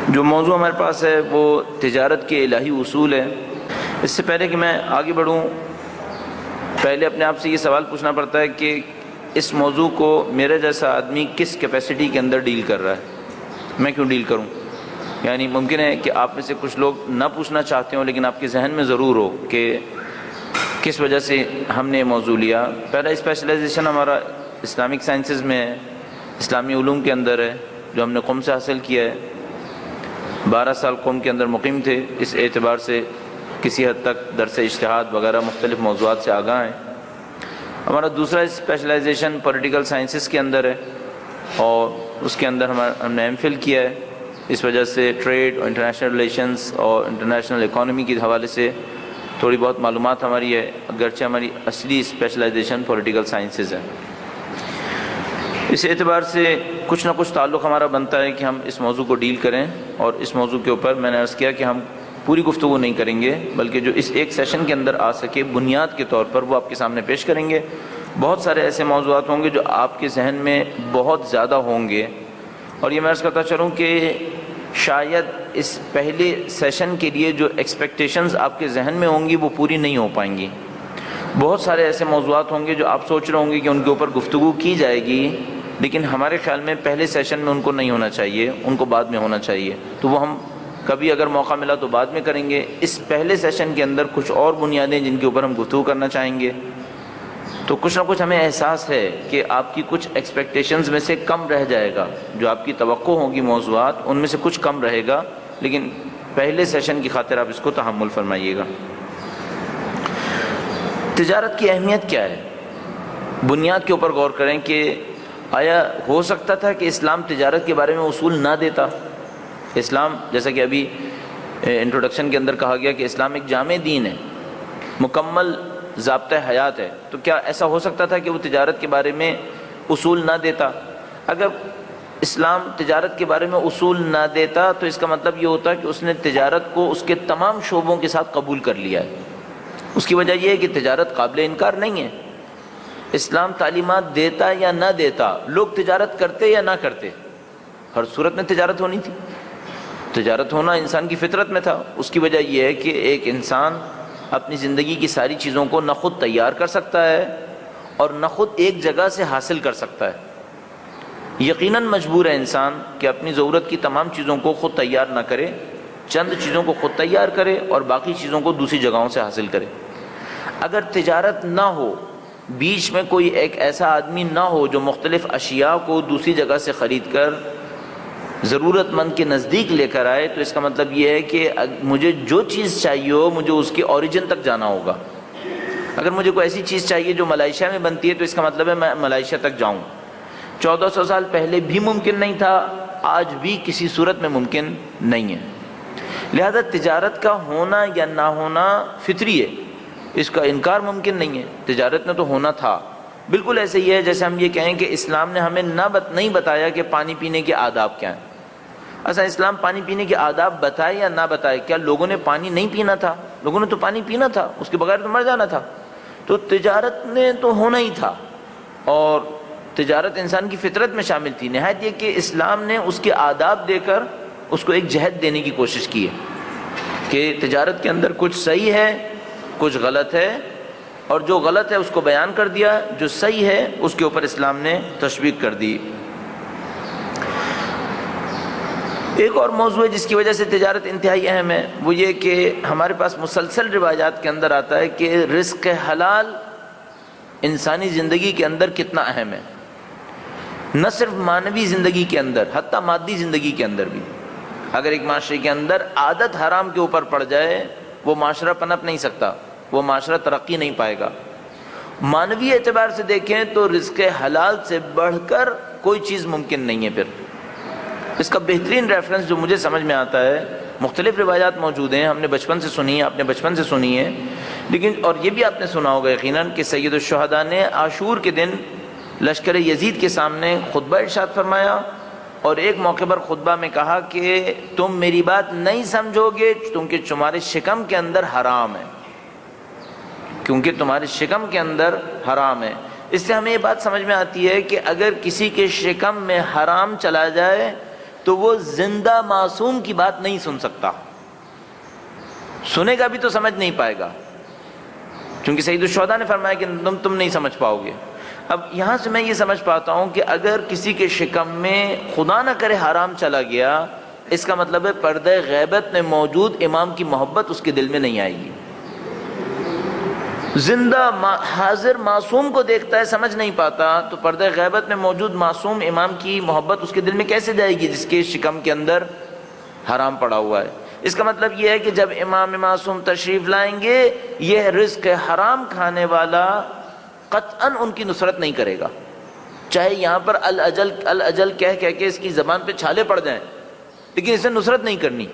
جو موضوع ہمارے پاس ہے وہ تجارت کے الہی اصول ہے۔ اس سے پہلے کہ میں آگے بڑھوں، پہلے اپنے آپ سے یہ سوال پوچھنا پڑتا ہے کہ اس موضوع کو میرے جیسا آدمی کس کیپیسٹی کے اندر ڈیل کر رہا ہے، میں کیوں ڈیل کروں؟ یعنی ممکن ہے کہ آپ میں سے کچھ لوگ نہ پوچھنا چاہتے ہوں، لیکن آپ کے ذہن میں ضرور ہو کہ کس وجہ سے ہم نے یہ موضوع لیا۔ پہلا اسپیشلائزیشن ہمارا اسلامک سائنسز میں ہے، اسلامی علوم کے اندر ہے، جو ہم نے قم سے حاصل کیا ہے۔ 12 سال قم کے اندر مقیم تھے، اس اعتبار سے کسی حد تک درس اجتہاد وغیرہ مختلف موضوعات سے آگاہ ہیں۔ ہمارا دوسرا اسپیشلائزیشن پولیٹیکل سائنسز کے اندر ہے، اور اس کے اندر ہم نے ایم فل کیا ہے۔ اس وجہ سے ٹریڈ اور انٹرنیشنل ریلیشنز اور انٹرنیشنل اکانومی کے حوالے سے تھوڑی بہت معلومات ہماری ہے، اگرچہ ہماری اصلی اسپیشلائزیشن پولیٹیکل سائنسز ہے۔ اس اعتبار سے کچھ نہ کچھ تعلق ہمارا بنتا ہے کہ ہم اس موضوع کو ڈیل کریں، اور اس موضوع کے اوپر میں نے عرض کیا کہ ہم پوری گفتگو نہیں کریں گے، بلکہ جو اس ایک سیشن کے اندر آ سکے بنیاد کے طور پر وہ آپ کے سامنے پیش کریں گے۔ بہت سارے ایسے موضوعات ہوں گے جو آپ کے ذہن میں بہت زیادہ ہوں گے، اور یہ میں عرض کرتا چلوں کہ شاید اس پہلے سیشن کے لیے جو ایکسپیکٹیشنز آپ کے ذہن میں ہوں گی وہ پوری نہیں ہو پائیں گی۔ بہت سارے ایسے موضوعات ہوں گے جو آپ سوچ رہے ہوں گے کہ ان کے اوپر گفتگو کی جائے گی، لیکن ہمارے خیال میں پہلے سیشن میں ان کو نہیں ہونا چاہیے، ان کو بعد میں ہونا چاہیے، تو وہ ہم کبھی اگر موقع ملا تو بعد میں کریں گے۔ اس پہلے سیشن کے اندر کچھ اور بنیادیں جن کے اوپر ہم گفتگو کرنا چاہیں گے، تو کچھ نہ کچھ ہمیں احساس ہے کہ آپ کی کچھ ایکسپیکٹیشنز میں سے کم رہ جائے گا، جو آپ کی توقع ہوگی موضوعات ان میں سے کچھ کم رہے گا، لیکن پہلے سیشن کی خاطر آپ اس کو تحمل فرمائیے گا۔ تجارت کی اہمیت کیا ہے؟ بنیاد کے اوپر غور کریں کہ آیا ہو سکتا تھا کہ اسلام تجارت کے بارے میں اصول نہ دیتا؟ اسلام، جیسا کہ ابھی انٹروڈکشن کے اندر کہا گیا کہ اسلام ایک جامع دین ہے، مکمل ضابطہ حیات ہے، تو کیا ایسا ہو سکتا تھا کہ وہ تجارت کے بارے میں اصول نہ دیتا؟ اگر اسلام تجارت کے بارے میں اصول نہ دیتا تو اس کا مطلب یہ ہوتا کہ اس نے تجارت کو اس کے تمام شعبوں کے ساتھ قبول کر لیا ہے۔ اس کی وجہ یہ ہے کہ تجارت قابل انکار نہیں ہے۔ اسلام تعلیمات دیتا یا نہ دیتا، لوگ تجارت کرتے یا نہ کرتے، ہر صورت میں تجارت ہونی تھی۔ تجارت ہونا انسان کی فطرت میں تھا۔ اس کی وجہ یہ ہے کہ ایک انسان اپنی زندگی کی ساری چیزوں کو نہ خود تیار کر سکتا ہے اور نہ خود ایک جگہ سے حاصل کر سکتا ہے۔ یقیناً مجبور ہے انسان کہ اپنی ضرورت کی تمام چیزوں کو خود تیار نہ کرے، چند چیزوں کو خود تیار کرے اور باقی چیزوں کو دوسری جگہوں سے حاصل کرے۔ اگر تجارت نہ ہو، بیچ میں کوئی ایک ایسا آدمی نہ ہو جو مختلف اشیاء کو دوسری جگہ سے خرید کر ضرورت مند کے نزدیک لے کر آئے، تو اس کا مطلب یہ ہے کہ مجھے جو چیز چاہیے ہو مجھے اس کے اوریجن تک جانا ہوگا۔ اگر مجھے کوئی ایسی چیز چاہیے جو ملائیشیا میں بنتی ہے تو اس کا مطلب ہے میں ملائیشیا تک جاؤں۔ 1400 سال پہلے بھی ممکن نہیں تھا، آج بھی کسی صورت میں ممکن نہیں ہے۔ لہذا تجارت کا ہونا یا نہ ہونا فطری ہے، اس کا انکار ممکن نہیں ہے۔ تجارت نے تو ہونا تھا۔ بالکل ایسے ہی ہے جیسے ہم یہ کہیں کہ اسلام نے ہمیں نہیں بتایا کہ پانی پینے کے آداب کیا ہیں۔ اصل اسلام پانی پینے کے آداب بتائے یا نہ بتائے، کیا لوگوں نے پانی نہیں پینا تھا؟ لوگوں نے تو پانی پینا تھا، اس کے بغیر تو مر جانا تھا۔ تو تجارت نے تو ہونا ہی تھا، اور تجارت انسان کی فطرت میں شامل تھی۔ نہایت یہ کہ اسلام نے اس کے آداب دے کر اس کو ایک جہت دینے کی کوشش کی ہے کہ تجارت کے اندر کچھ صحیح ہے، کچھ غلط ہے، اور جو غلط ہے اس کو بیان کر دیا، جو صحیح ہے اس کے اوپر اسلام نے تشویق کر دی۔ ایک اور موضوع ہے جس کی وجہ سے تجارت انتہائی اہم ہے، وہ یہ کہ ہمارے پاس مسلسل روایات کے اندر آتا ہے کہ رزق حلال انسانی زندگی کے اندر کتنا اہم ہے، نہ صرف مانوی زندگی کے اندر، حتیٰ مادی زندگی کے اندر بھی۔ اگر ایک معاشرے کے اندر عادت حرام کے اوپر پڑ جائے، وہ معاشرہ پنپ نہیں سکتا، وہ معاشرہ ترقی نہیں پائے گا۔ مانوی اعتبار سے دیکھیں تو رزق حلال سے بڑھ کر کوئی چیز ممکن نہیں ہے۔ پھر اس کا بہترین ریفرنس جو مجھے سمجھ میں آتا ہے، مختلف روایات موجود ہیں، ہم نے بچپن سے سنی ہے، آپ نے بچپن سے سنی ہے، لیکن اور یہ بھی آپ نے سنا ہوگا یقیناً کہ سید الشہداء نے عاشور کے دن لشکر یزید کے سامنے خطبہ ارشاد فرمایا، اور ایک موقع پر خطبہ میں کہا کہ تم میری بات نہیں سمجھو گے کیونکہ تمہارے شکم کے اندر حرام ہے، کیونکہ تمہارے شکم کے اندر حرام ہے۔ اس سے ہمیں یہ بات سمجھ میں آتی ہے کہ اگر کسی کے شکم میں حرام چلا جائے تو وہ زندہ معصوم کی بات نہیں سن سکتا، سنے گا بھی تو سمجھ نہیں پائے گا، کیونکہ سید الشہداء نے فرمایا کہ تم نہیں سمجھ پاؤ گے۔ اب یہاں سے میں یہ سمجھ پاتا ہوں کہ اگر کسی کے شکم میں خدا نہ کرے حرام چلا گیا، اس کا مطلب ہے پردہ غیبت میں موجود امام کی محبت اس کے دل میں نہیں آئے گی۔ زندہ حاضر معصوم کو دیکھتا ہے سمجھ نہیں پاتا، تو پردہ غیبت میں موجود معصوم امام کی محبت اس کے دل میں کیسے جائے گی جس کے شکم کے اندر حرام پڑا ہوا ہے؟ اس کا مطلب یہ ہے کہ جب امام معصوم تشریف لائیں گے، یہ رزق حرام کھانے والا قطعاً ان کی نصرت نہیں کرے گا، چاہے یہاں پر الاجل کہہ کے اس کی زبان پہ چھالے پڑ جائیں، لیکن اسے نصرت نہیں کرنی۔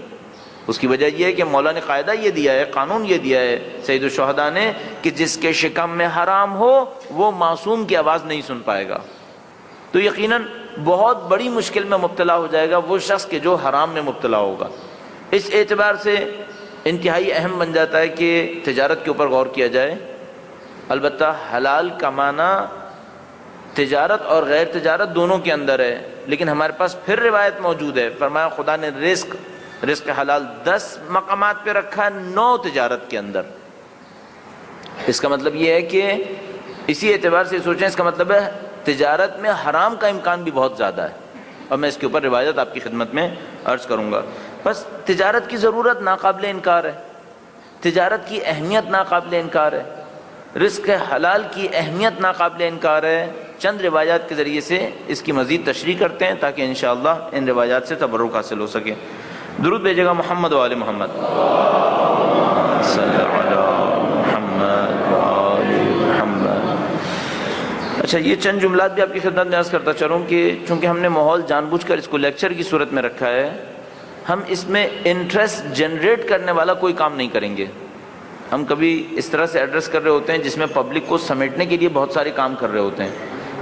اس کی وجہ یہ ہے کہ مولا نے قاعدہ یہ دیا ہے، قانون یہ دیا ہے سید الشہداء نے کہ جس کے شکم میں حرام ہو وہ معصوم کی آواز نہیں سن پائے گا، تو یقیناً بہت بڑی مشکل میں مبتلا ہو جائے گا وہ شخص کہ جو حرام میں مبتلا ہوگا۔ اس اعتبار سے انتہائی اہم بن جاتا ہے کہ تجارت کے اوپر غور کیا جائے۔ البتہ حلال کمانا تجارت اور غیر تجارت دونوں کے اندر ہے، لیکن ہمارے پاس پھر روایت موجود ہے، فرمایا خدا نے رزق حلال 10 مقامات پہ رکھا، 9 تجارت کے اندر۔ اس کا مطلب یہ ہے کہ اسی اعتبار سے سوچیں، اس کا مطلب ہے تجارت میں حرام کا امکان بھی بہت زیادہ ہے، اور میں اس کے اوپر روایت آپ کی خدمت میں عرض کروں گا۔ بس تجارت کی ضرورت ناقابل انکار ہے، تجارت کی اہمیت ناقابل انکار ہے، رزق حلال کی اہمیت ناقابل انکار ہے۔ چند روایات کے ذریعے سے اس کی مزید تشریح کرتے ہیں تاکہ انشاءاللہ ان روایات سے تبرک حاصل ہو سکے۔ درود بھیجے گا محمد و آل محمد، صلی علی محمد و آل محمد۔ اچھا، یہ چند جملات بھی آپ کی خدمت میں عرض کرتا چلوں کہ چونکہ ہم نے ماحول جان بوجھ کر اس کو لیکچر کی صورت میں رکھا ہے، ہم اس میں انٹرسٹ جنریٹ کرنے والا کوئی کام نہیں کریں گے۔ ہم کبھی اس طرح سے ایڈریس کر رہے ہوتے ہیں جس میں پبلک کو سمیٹنے کے لیے بہت سارے کام کر رہے ہوتے ہیں،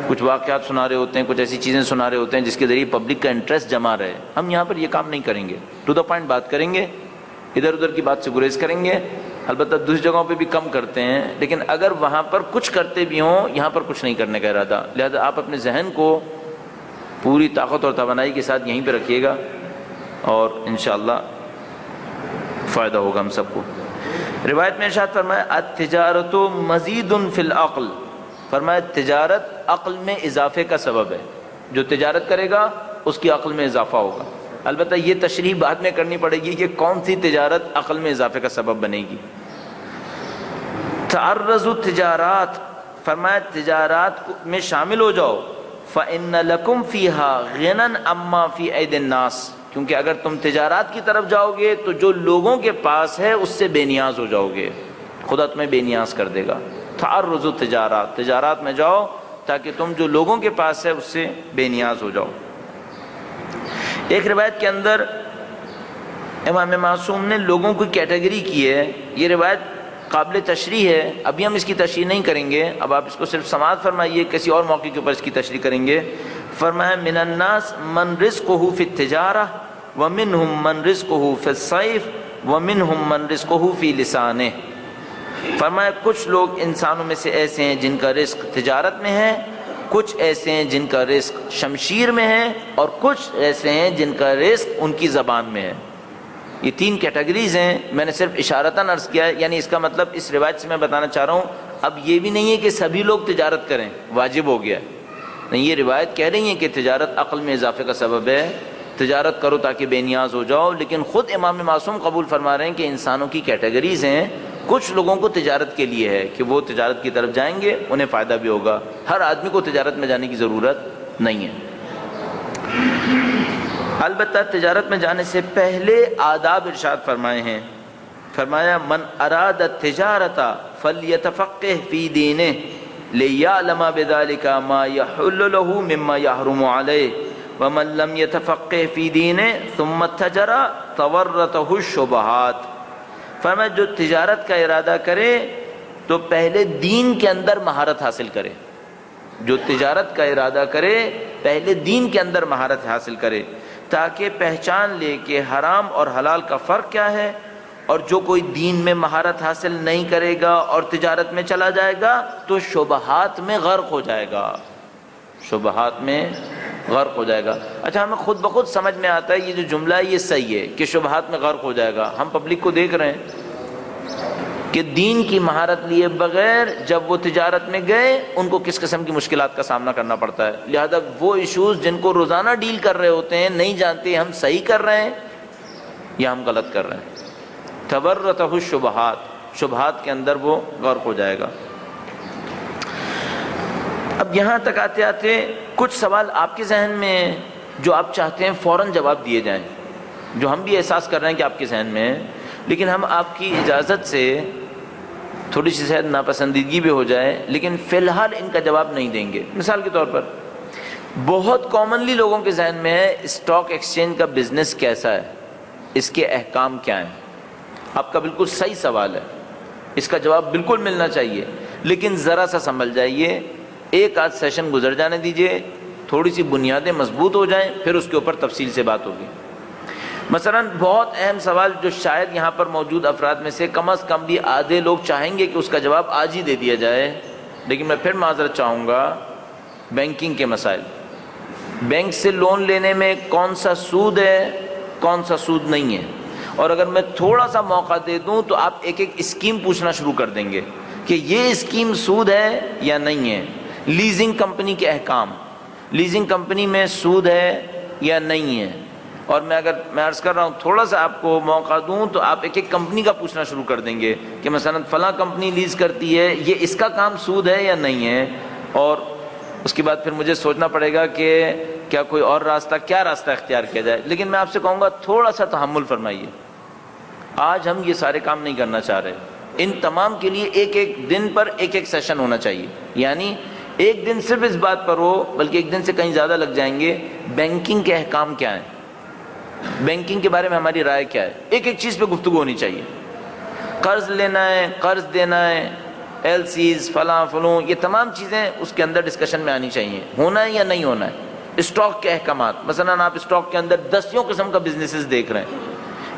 کچھ واقعات سنا رہے ہوتے ہیں، کچھ ایسی چیزیں سنا رہے ہوتے ہیں جس کے ذریعے پبلک کا انٹرسٹ جما رہے۔ ہم یہاں پر یہ کام نہیں کریں گے، ٹو دا پوائنٹ بات کریں گے، ادھر ادھر کی بات سے گریز کریں گے۔ البتہ دوسری جگہوں پہ بھی کم کرتے ہیں، لیکن اگر وہاں پر کچھ کرتے بھی ہوں یہاں پر کچھ نہیں کرنے کا ارادہ، لہذا آپ اپنے ذہن کو پوری طاقت اور توانائی کے ساتھ یہیں پہ رکھیے گا اور انشاءاللہ فائدہ ہوگا ہم سب کو۔ روایت میں ارشاد فرمایا التجارت مزید فی العقل، فرمایا تجارت عقل میں اضافے کا سبب ہے، جو تجارت کرے گا اس کی عقل میں اضافہ ہوگا۔ البتہ یہ تشریح بعد میں کرنی پڑے گی کہ کون سی تجارت عقل میں اضافے کا سبب بنے گی۔ تعرضوا التجارات، فرمایا تجارات میں شامل ہو جاؤ، فإن لکم فیہا غنی عما فی ایدی الناس، کیونکہ اگر تم تجارات کی طرف جاؤ گے تو جو لوگوں کے پاس ہے اس سے بے نیاز ہو جاؤ گے، خدا تمہیں بے نیاز کر دے گا۔ تعرضوا التجارات، تجارات میں جاؤ تاکہ تم جو لوگوں کے پاس ہے اس سے بے نیاز ہو جاؤ۔ ایک روایت کے اندر امام معصوم نے لوگوں کی کیٹیگری کی ہے، یہ روایت قابل تشریح ہے، ابھی ہم اس کی تشریح نہیں کریں گے، اب آپ اس کو صرف سماعت فرمائیے، کسی اور موقع کے اوپر اس کی تشریح کریں گے۔ فرمایا من الناس من رزقہ فی التجارہ ومنہم من رزقہ فی الصیف ومنہم من رزقہ فی لسانہ، فرمایا کچھ لوگ انسانوں میں سے ایسے ہیں جن کا رزق تجارت میں ہے، کچھ ایسے ہیں جن کا رزق شمشیر میں ہے، اور کچھ ایسے ہیں جن کا رزق ان کی زبان میں ہے۔ یہ 3 کیٹیگریز ہیں، میں نے صرف اشارتاً عرض کیا ہے، یعنی اس کا مطلب اس روایت سے میں بتانا چاہ رہا ہوں اب یہ بھی نہیں ہے کہ سبھی لوگ تجارت کریں، واجب ہو گیا ہے، نہیں، یہ روایت کہہ رہی ہے کہ تجارت عقل میں اضافے کا سبب ہے، تجارت کرو تاکہ بے نیاز ہو جاؤ، لیکن خود امام معصوم قبول فرما رہے ہیں کہ انسانوں کی کیٹیگریز ہیں، کچھ لوگوں کو تجارت کے لیے ہے کہ وہ تجارت کی طرف جائیں گے، انہیں فائدہ بھی ہوگا، ہر آدمی کو تجارت میں جانے کی ضرورت نہیں ہے۔ البتہ تجارت میں جانے سے پہلے آداب ارشاد فرمائے ہیں، فرمایا من اراد التجارت فلیتفقہ فی دینہ لیعلم بذلک ما یحل له مما یحرم علیہ ومن لم یتفقہ فی دینہ ثم اتجر تورطہ الشبہات، فرمایا جو تجارت کا ارادہ کرے تو پہلے دین کے اندر مہارت حاصل کرے، جو تجارت کا ارادہ کرے پہلے دین کے اندر مہارت حاصل کرے تاکہ پہچان لے کہ حرام اور حلال کا فرق کیا ہے، اور جو کوئی دین میں مہارت حاصل نہیں کرے گا اور تجارت میں چلا جائے گا تو شبہات میں غرق ہو جائے گا، شبہات میں غرق ہو جائے گا۔ اچھا ہمیں خود بخود سمجھ میں آتا ہے یہ جو جملہ ہے یہ صحیح ہے کہ شبہات میں غرق ہو جائے گا۔ ہم پبلک کو دیکھ رہے ہیں کہ دین کی مہارت لیے بغیر جب وہ تجارت میں گئے ان کو کس قسم کی مشکلات کا سامنا کرنا پڑتا ہے۔ لہذا وہ ایشوز جن کو روزانہ ڈیل کر رہے ہوتے ہیں نہیں جانتے ہم صحیح کر رہے ہیں یا ہم غلط کر رہے ہیں۔ تورطہ الشبہات، شبہات کے اندر وہ غرق ہو جائے گا۔ اب یہاں تک آتے آتے کچھ سوال آپ کے ذہن میں ہیں جو آپ چاہتے ہیں فوراً جواب دیے جائیں، جو ہم بھی احساس کر رہے ہیں کہ آپ کے ذہن میں ہیں، لیکن ہم آپ کی اجازت سے تھوڑی سی شاید ناپسندیدگی بھی ہو جائے لیکن فی الحال ان کا جواب نہیں دیں گے۔ مثال کے طور پر بہت کامنلی لوگوں کے ذہن میں ہے اسٹاک ایکسچینج کا بزنس کیسا ہے، اس کے احکام کیا ہیں۔ آپ کا بالکل صحیح سوال ہے، اس کا جواب بالکل ملنا چاہیے، لیکن ذرا سا سنبھل جائیے، ایک آدھ سیشن گزر جانے دیجئے، تھوڑی سی بنیادیں مضبوط ہو جائیں، پھر اس کے اوپر تفصیل سے بات ہوگی۔ مثلا بہت اہم سوال جو شاید یہاں پر موجود افراد میں سے کم از کم بھی آدھے لوگ چاہیں گے کہ اس کا جواب آج ہی دے دیا جائے، لیکن میں پھر معذرت چاہوں گا، بینکنگ کے مسائل۔ بینک سے لون لینے میں کون سا سود ہے، کون سا سود نہیں ہے، اور اگر میں تھوڑا سا موقع دے دوں تو آپ ایک ایک اسکیم پوچھنا شروع کر دیں گے کہ یہ اسکیم سود ہے یا نہیں ہے۔ لیزنگ کمپنی کے احکام، لیزنگ کمپنی میں سود ہے یا نہیں ہے، اور میں عرض کر رہا ہوں تھوڑا سا آپ کو موقع دوں تو آپ ایک ایک کمپنی کا پوچھنا شروع کر دیں گے کہ مثلا فلاں کمپنی لیز کرتی ہے، یہ اس کا کام سود ہے یا نہیں ہے، اور اس کے بعد پھر مجھے سوچنا پڑے گا کہ کیا کوئی اور راستہ، کیا راستہ اختیار کیا جائے۔ لیکن میں آپ سے کہوں گا تھوڑا سا تحمل فرمائیے، آج ہم یہ سارے کام نہیں کرنا چاہ رہے، ان تمام کے لیے ایک ایک دن پر ایک ایک سیشن ہونا چاہیے، یعنی ایک دن صرف اس بات پر ہو، بلکہ ایک دن سے کہیں زیادہ لگ جائیں گے بینکنگ کے احکام کیا ہیں، بینکنگ کے بارے میں ہماری رائے کیا ہے، ایک ایک چیز پہ گفتگو ہونی چاہیے۔ قرض لینا ہے، قرض دینا ہے، ایل سیز، فلاں فلوں، یہ تمام چیزیں اس کے اندر ڈسکشن میں آنی چاہیے، ہونا ہے یا نہیں ہونا ہے۔ اسٹاک کے احکامات، مثلا آپ اسٹاک کے اندر دسیوں قسم کا بزنسز دیکھ رہے ہیں،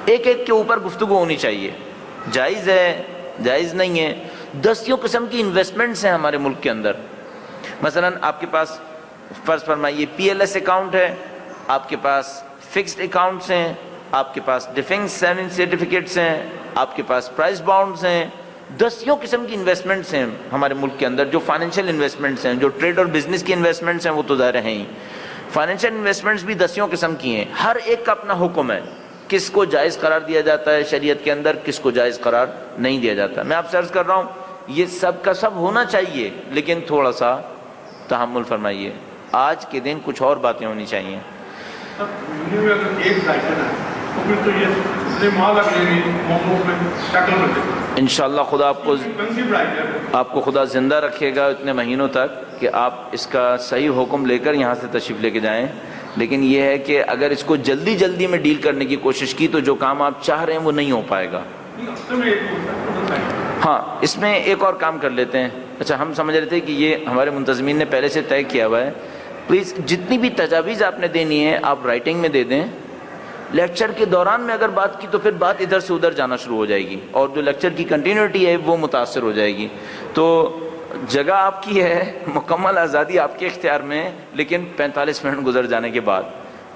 ایک ایک کے اوپر گفتگو ہونی چاہیے، جائز ہے، جائز نہیں ہے۔ دسیوں قسم کی انویسٹمنٹس ہیں ہمارے ملک کے اندر، مثلا آپ کے پاس فرض فرمائیے پی ایل ایس اکاؤنٹ ہے، آپ کے پاس فکسڈ اکاؤنٹس ہیں، آپ کے پاس ڈیفنس سیونگ سرٹیفکیٹس ہیں، آپ کے پاس پرائز بانڈز ہیں، دسیوں قسم کی انویسٹمنٹس ہیں ہمارے ملک کے اندر، جو فائنینشیل انویسٹمنٹس ہیں، جو ٹریڈ اور بزنس کی انویسٹمنٹس ہیں وہ تو ظاہر ہیں ہی، فائنینشیل انویسٹمنٹس بھی دسیوں قسم کی ہیں، ہر ایک کا اپنا حکم ہے، کس کو جائز قرار دیا جاتا ہے شریعت کے اندر، کس کو جائز قرار نہیں دیا جاتا۔ میں آپ سے عرض کر رہا ہوں یہ سب کا سب ہونا چاہیے، لیکن تھوڑا سا تحمل فرمائیے، آج کے دن کچھ اور باتیں ہونی چاہیے۔ انشاءاللہ خدا آپ کو خدا زندہ رکھے گا اتنے مہینوں تک کہ آپ اس کا صحیح حکم لے کر یہاں سے تشریف لے کے جائیں، لیکن یہ ہے کہ اگر اس کو جلدی جلدی میں ڈیل کرنے کی کوشش کی تو جو کام آپ چاہ رہے ہیں وہ نہیں ہو پائے گا۔ ہاں اس میں ایک اور کام کر لیتے ہیں۔ اچھا ہم سمجھ رہے تھے کہ یہ ہمارے منتظمین نے پہلے سے طے کیا ہوا ہے، پلیز جتنی بھی تجاویز آپ نے دینی ہے آپ رائٹنگ میں دے دیں، لیکچر کے دوران میں اگر بات کی تو پھر بات ادھر سے ادھر جانا شروع ہو جائے گی اور جو لیکچر کی کنٹینیوٹی ہے وہ متاثر ہو جائے گی۔ تو جگہ آپ کی ہے، مکمل آزادی آپ کے اختیار میں ہے، لیکن 45 منٹ گزر جانے کے بعد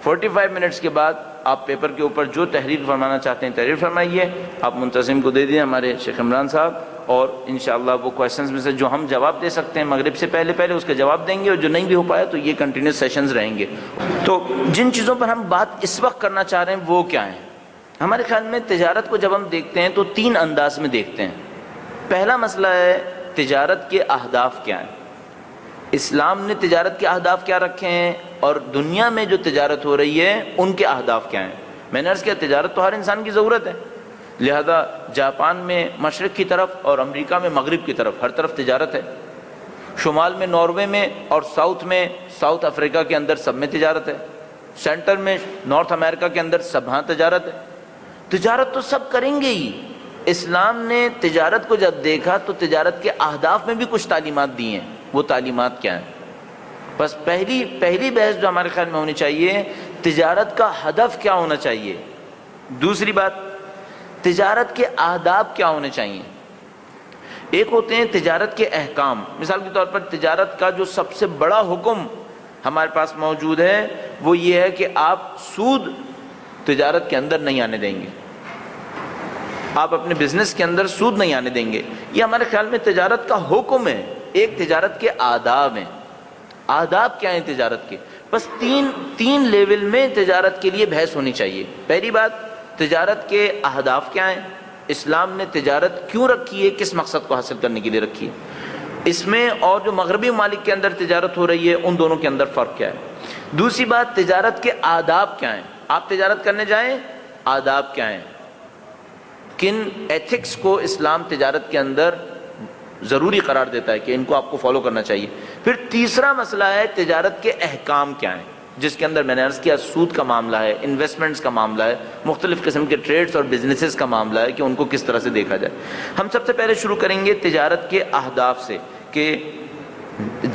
45 منٹس کے بعد آپ پیپر کے اوپر جو تحریر فرمانا چاہتے ہیں تحریر فرمائیے، آپ منتظم کو دے دیں ہمارے شیخ عمران صاحب، اور انشاءاللہ وہ کویسچنز میں سے جو ہم جواب دے سکتے ہیں مغرب سے پہلے پہلے اس کا جواب دیں گے، اور جو نہیں بھی ہو پایا تو یہ کنٹینیوس سیشنز رہیں گے۔ تو جن چیزوں پر ہم بات اس وقت کرنا چاہ رہے ہیں وہ کیا ہیں؟ ہمارے خیال میں تجارت کو جب ہم دیکھتے ہیں تو 3 انداز میں دیکھتے ہیں۔ پہلا مسئلہ ہے تجارت کے اہداف کیا ہیں، اسلام نے تجارت کے اہداف کیا رکھے ہیں، اور دنیا میں جو تجارت ہو رہی ہے ان کے اہداف کیا ہیں۔ میں نے عرض کیا تجارت تو ہر انسان کی ضرورت ہے، لہذا جاپان میں مشرق کی طرف اور امریکہ میں مغرب کی طرف ہر طرف تجارت ہے، شمال میں ناروے میں اور ساؤتھ میں ساؤتھ افریقہ کے اندر سب میں تجارت ہے، سینٹر میں نارتھ امریکہ کے اندر سب ہاں تجارت ہے۔ تجارت تو سب کریں گے ہی، اسلام نے تجارت کو جب دیکھا تو تجارت کے اہداف میں بھی کچھ تعلیمات دی ہیں، وہ تعلیمات کیا ہیں؟ بس پہلی بحث جو ہمارے خیال میں ہونی چاہیے، تجارت کا ہدف کیا ہونا چاہیے، دوسری بات تجارت کے آداب کیا ہونے چاہیے۔ ایک ہوتے ہیں تجارت کے احکام، مثال کے طور پر تجارت کا جو سب سے بڑا حکم ہمارے پاس موجود ہے وہ یہ ہے کہ آپ سود تجارت کے اندر نہیں آنے دیں گے، آپ اپنے بزنس کے اندر سود نہیں آنے دیں گے. یہ ہمارے خیال میں تجارت کا حکم ہے. ایک تجارت کے آداب ہیں. آداب کیا ہیں تجارت کے؟ بس تین لیول میں تجارت کے لیے بحث ہونی چاہیے. پہلی بات، تجارت کے اہداف کیا ہیں، اسلام نے تجارت کیوں رکھی ہے، کس مقصد کو حاصل کرنے کے لیے رکھی ہے. اس میں اور جو مغربی ممالک کے اندر تجارت ہو رہی ہے ان دونوں کے اندر فرق کیا ہے. دوسری بات، تجارت کے آداب کیا ہیں. آپ تجارت کرنے جائیں، آداب کیا ہیں، کن ایتھکس کو اسلام تجارت کے اندر ضروری قرار دیتا ہے کہ ان کو آپ کو فالو کرنا چاہیے. پھر تیسرا مسئلہ ہے تجارت کے احکام کیا ہیں، جس کے اندر میں نے عرض کیا سود کا معاملہ ہے، انویسٹمنٹس کا معاملہ ہے، مختلف قسم کے ٹریڈز اور بزنسز کا معاملہ ہے کہ ان کو کس طرح سے دیکھا جائے. ہم سب سے پہلے شروع کریں گے تجارت کے اہداف سے کہ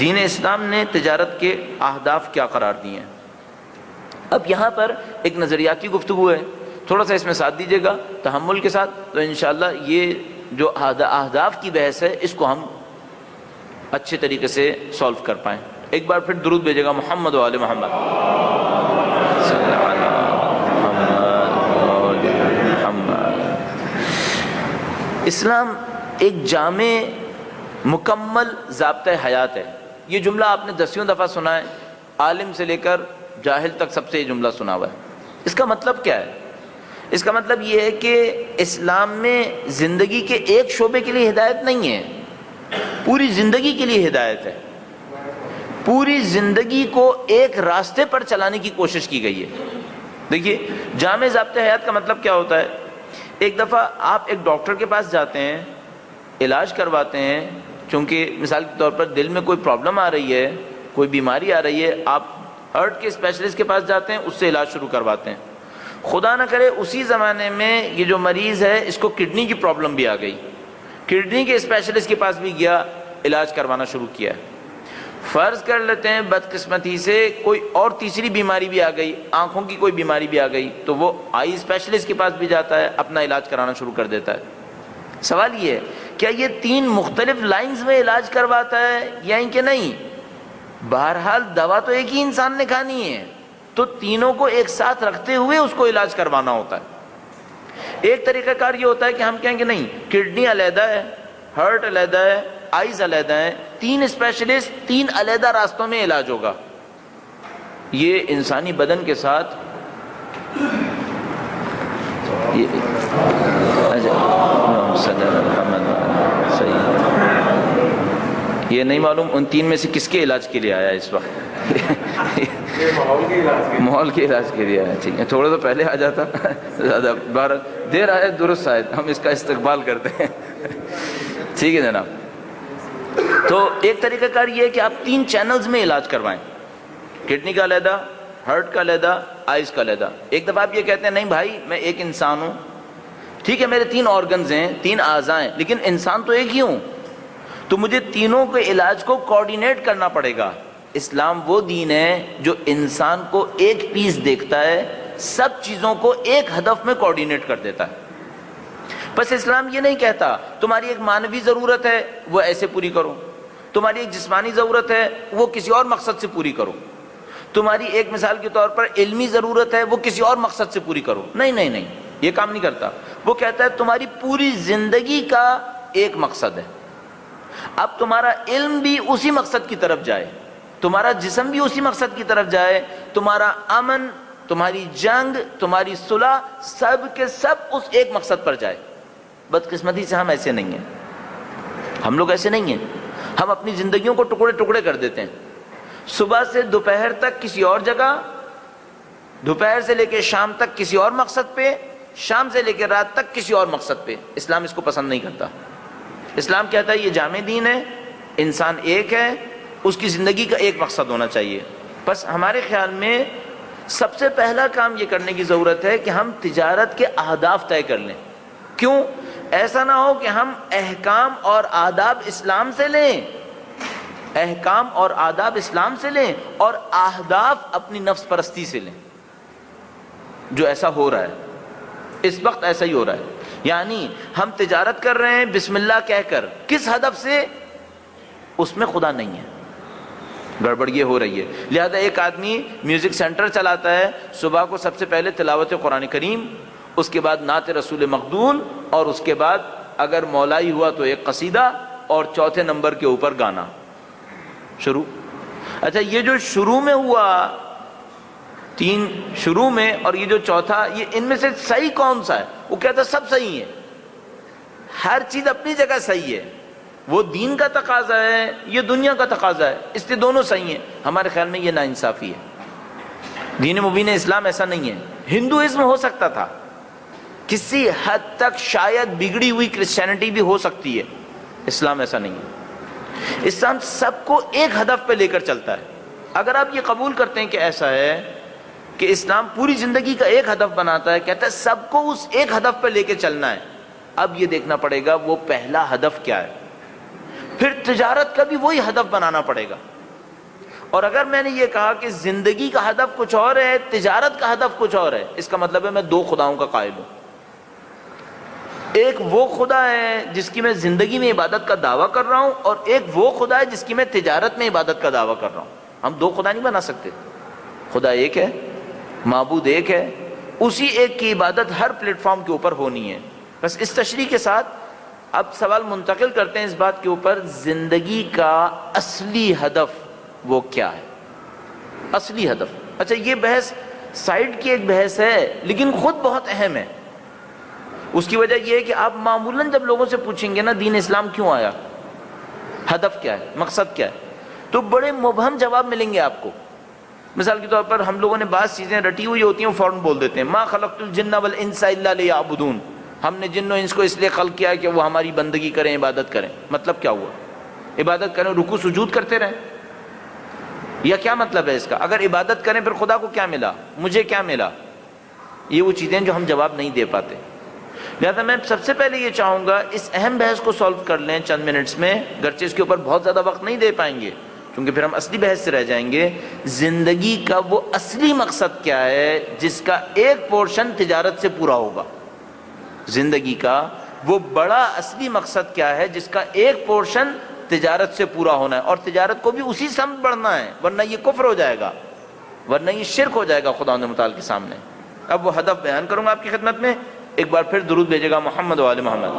دین اسلام نے تجارت کے اہداف کیا قرار دیے ہیں. اب یہاں پر ایک نظریاتی گفتگو ہے، تھوڑا سا اس میں ساتھ دیجیے گا تحمل کے ساتھ، تو انشاءاللہ یہ جو اہداف کی بحث ہے اس کو ہم اچھے طریقے سے سولو کر پائیں. ایک بار پھر درود بھیجے گا محمد و آل محمد صلی اللہ علیہ محمد. اسلام ایک جامع مکمل ضابطۂ حیات ہے. یہ جملہ آپ نے دسیوں دفعہ سنا ہے، عالم سے لے کر جاہل تک سب سے یہ جملہ سنا ہوا ہے. اس کا مطلب کیا ہے؟ اس کا مطلب یہ ہے کہ اسلام میں زندگی کے ایک شعبے کے لیے ہدایت نہیں ہے، پوری زندگی کے لیے ہدایت ہے. پوری زندگی کو ایک راستے پر چلانے کی کوشش کی گئی ہے. دیکھیے جامع ضابطۂ حیات کا مطلب کیا ہوتا ہے. ایک دفعہ آپ ایک ڈاکٹر کے پاس جاتے ہیں، علاج کرواتے ہیں، چونکہ مثال کے طور پر دل میں کوئی پرابلم آ رہی ہے، کوئی بیماری آ رہی ہے، آپ ہارٹ کے اسپیشلسٹ کے پاس جاتے ہیں، اس سے علاج شروع کرواتے ہیں. خدا نہ کرے اسی زمانے میں یہ جو مریض ہے اس کو کڈنی کی پرابلم بھی آ گئی، کڈنی کے اسپیشلسٹ کے پاس بھی گیا، علاج کروانا شروع کیا. فرض کر لیتے ہیں بدقسمتی سے کوئی اور تیسری بیماری بھی آ گئی، آنکھوں کی کوئی بیماری بھی آ گئی، تو وہ آئی اسپیشلسٹ کے پاس بھی جاتا ہے، اپنا علاج کرانا شروع کر دیتا ہے. سوال یہ ہے کیا یہ تین مختلف لائنز میں علاج کرواتا ہے یا کہ نہیں؟ بہرحال دوا تو ایک ہی انسان نے کھانی ہے، تو تینوں کو ایک ساتھ رکھتے ہوئے اس کو علاج کروانا ہوتا ہے. ایک طریقہ کار یہ ہوتا ہے کہ ہم کہیں کہ نہیں، کڈنی علیحدہ ہے، ہارٹ علیحدہ ہے، آئیز علیحدہ ہیں، تین اسپیشلسٹ تین علیحدہ راستوں میں علاج ہوگا. یہ انسانی بدن کے ساتھ یہ نہیں معلوم ان تین میں سے کس کے علاج کے لیے آیا اس وقت. ماحول کے علاج کے لیے آیا. ٹھیک ہے، تھوڑا تو پہلے آ جاتا، زیادہ بار دیر آئے درست آئے، ہم اس کا استقبال کرتے ہیں. ٹھیک ہے جناب. تو ایک طریقہ کار یہ ہے کہ آپ تین چینلز میں علاج کروائیں، کڈنی کا علیحدہ، ہارٹ کا علیحدہ، آئز کا علیحدہ. ایک دفعہ آپ یہ کہتے ہیں نہیں بھائی میں ایک انسان ہوں، ٹھیک ہے میرے تین آرگنز ہیں، تین اعضاء ہیں، لیکن انسان تو ایک ہی ہوں، تو مجھے تینوں کے علاج کو کوآرڈینیٹ کرنا پڑے گا. اسلام وہ دین ہے جو انسان کو ایک پیس دیکھتا ہے، سب چیزوں کو ایک ہدف میں کوآرڈینیٹ کر دیتا ہے. بس اسلام یہ نہیں کہتا تمہاری ایک مانوی ضرورت ہے وہ ایسے پوری کرو، تمہاری ایک جسمانی ضرورت ہے وہ کسی اور مقصد سے پوری کرو، تمہاری ایک مثال کے طور پر علمی ضرورت ہے وہ کسی اور مقصد سے پوری کرو. نہیں نہیں نہیں، یہ کام نہیں کرتا. وہ کہتا ہے تمہاری پوری زندگی کا ایک مقصد ہے، اب تمہارا علم بھی اسی مقصد کی طرف جائے، تمہارا جسم بھی اسی مقصد کی طرف جائے، تمہارا امن، تمہاری جنگ، تمہاری صلح، سب کے سب اس ایک مقصد پر جائے. بدقسمتی سے ہم ایسے نہیں ہیں، ہم لوگ ایسے نہیں ہیں. ہم اپنی زندگیوں کو ٹکڑے ٹکڑے کر دیتے ہیں، صبح سے دوپہر تک کسی اور جگہ، دوپہر سے لے کے شام تک کسی اور مقصد پہ، شام سے لے کے رات تک کسی اور مقصد پہ. اسلام اس کو پسند نہیں کرتا. اسلام کہتا ہے یہ جامع دین ہے، انسان ایک ہے، اس کی زندگی کا ایک مقصد ہونا چاہیے. بس ہمارے خیال میں سب سے پہلا کام یہ کرنے کی ضرورت ہے کہ ہم تجارت کے اہداف طے کر لیں. کیوں؟ ایسا نہ ہو کہ ہم احکام اور آداب اسلام سے لیں، احکام اور آداب اسلام سے لیں اور اہداف اپنی نفس پرستی سے لیں، جو ایسا ہو رہا ہے اس وقت. ایسا ہی ہو رہا ہے. یعنی ہم تجارت کر رہے ہیں بسم اللہ کہہ کر، کس ہدف سے؟ اس میں خدا نہیں ہے. گڑبڑ یہ ہو رہی ہے. لہذا ایک آدمی میوزک سینٹر چلاتا ہے، صبح کو سب سے پہلے تلاوت قرآن کریم، اس کے بعد نعت رسول مقبول، اور اس کے بعد اگر مولائی ہوا تو ایک قصیدہ، اور چوتھے نمبر کے اوپر گانا شروع. اچھا یہ جو شروع میں ہوا، 3 شروع میں، اور یہ جو چوتھا، یہ ان میں سے صحیح کون سا ہے؟ وہ کہتا ہے سب صحیح ہے، ہر چیز اپنی جگہ صحیح ہے. وہ دین کا تقاضا ہے، یہ دنیا کا تقاضا ہے، اس لیے دونوں صحیح ہیں. ہمارے خیال میں یہ ناانصافی ہے. دین مبین اسلام ایسا نہیں ہے. ہندوازم ہو سکتا تھا، کسی حد تک شاید بگڑی ہوئی کرسچینٹی بھی ہو سکتی ہے، اسلام ایسا نہیں ہے. اسلام سب کو ایک ہدف پہ لے کر چلتا ہے. اگر آپ یہ قبول کرتے ہیں کہ ایسا ہے کہ اسلام پوری زندگی کا ایک ہدف بناتا ہے، کہتا ہے سب کو اس ایک ہدف پہ لے کے چلنا ہے، اب یہ دیکھنا پڑے گا وہ پہلا ہدف کیا ہے. پھر تجارت کا بھی وہی ہدف بنانا پڑے گا. اور اگر میں نے یہ کہا کہ زندگی کا ہدف کچھ اور ہے، تجارت کا ہدف کچھ اور ہے، اس کا مطلب ہے میں 2 خداؤں کا قائل ہوں. ایک وہ خدا ہے جس کی میں زندگی میں عبادت کا دعویٰ کر رہا ہوں، اور ایک وہ خدا ہے جس کی میں تجارت میں عبادت کا دعویٰ کر رہا ہوں. ہم 2 خدا نہیں بنا سکتے. خدا ایک ہے، معبود ایک ہے، اسی ایک کی عبادت ہر پلیٹ فارم کے اوپر ہونی ہے. بس اس تشریح کے ساتھ اب سوال منتقل کرتے ہیں اس بات کے اوپر، زندگی کا اصلی ہدف وہ کیا ہے؟ اصلی ہدف. اچھا یہ بحث سائڈ کی ایک بحث ہے، لیکن خود بہت اہم ہے. اس کی وجہ یہ ہے کہ آپ معمولاً جب لوگوں سے پوچھیں گے نا دین اسلام کیوں آیا، ہدف کیا ہے، مقصد کیا ہے، تو بڑے مبہم جواب ملیں گے آپ کو. مثال کے طور پر ہم لوگوں نے بعض چیزیں رٹی ہوئی ہوتی ہیں، فوراً بول دیتے ہیں ما خلقت الجن والانس الا لیعبدون، ہم نے جن و انس کو اس لیے خلق کیا ہے کہ وہ ہماری بندگی کریں، عبادت کریں. مطلب کیا ہوا؟ عبادت کریں، رکوع سجود کرتے رہیں، یا کیا مطلب ہے اس کا؟ اگر عبادت کریں پھر خدا کو کیا ملا، مجھے کیا ملا؟ یہ وہ چیزیں جو ہم جواب نہیں دے پاتے. لہذا میں سب سے پہلے یہ چاہوں گا اس اہم بحث کو سولو کر لیں چند منٹس میں، گرچہ اس کے اوپر بہت زیادہ وقت نہیں دے پائیں گے کیونکہ پھر ہم اصلی بحث سے رہ جائیں گے. زندگی کا وہ اصلی مقصد کیا ہے جس کا ایک پورشن تجارت سے پورا ہوگا؟ زندگی کا وہ بڑا اصلی مقصد کیا ہے جس کا ایک پورشن تجارت سے پورا ہونا ہے، اور تجارت کو بھی اسی سمت بڑھنا ہے، ورنہ یہ کفر ہو جائے گا، ورنہ یہ شرک ہو جائے گا خدا متعال کے سامنے. اب وہ ہدف بیان کروں گا آپ کی خدمت میں. ایک بار پھر درود بھیجے گا محمد و آل محمد.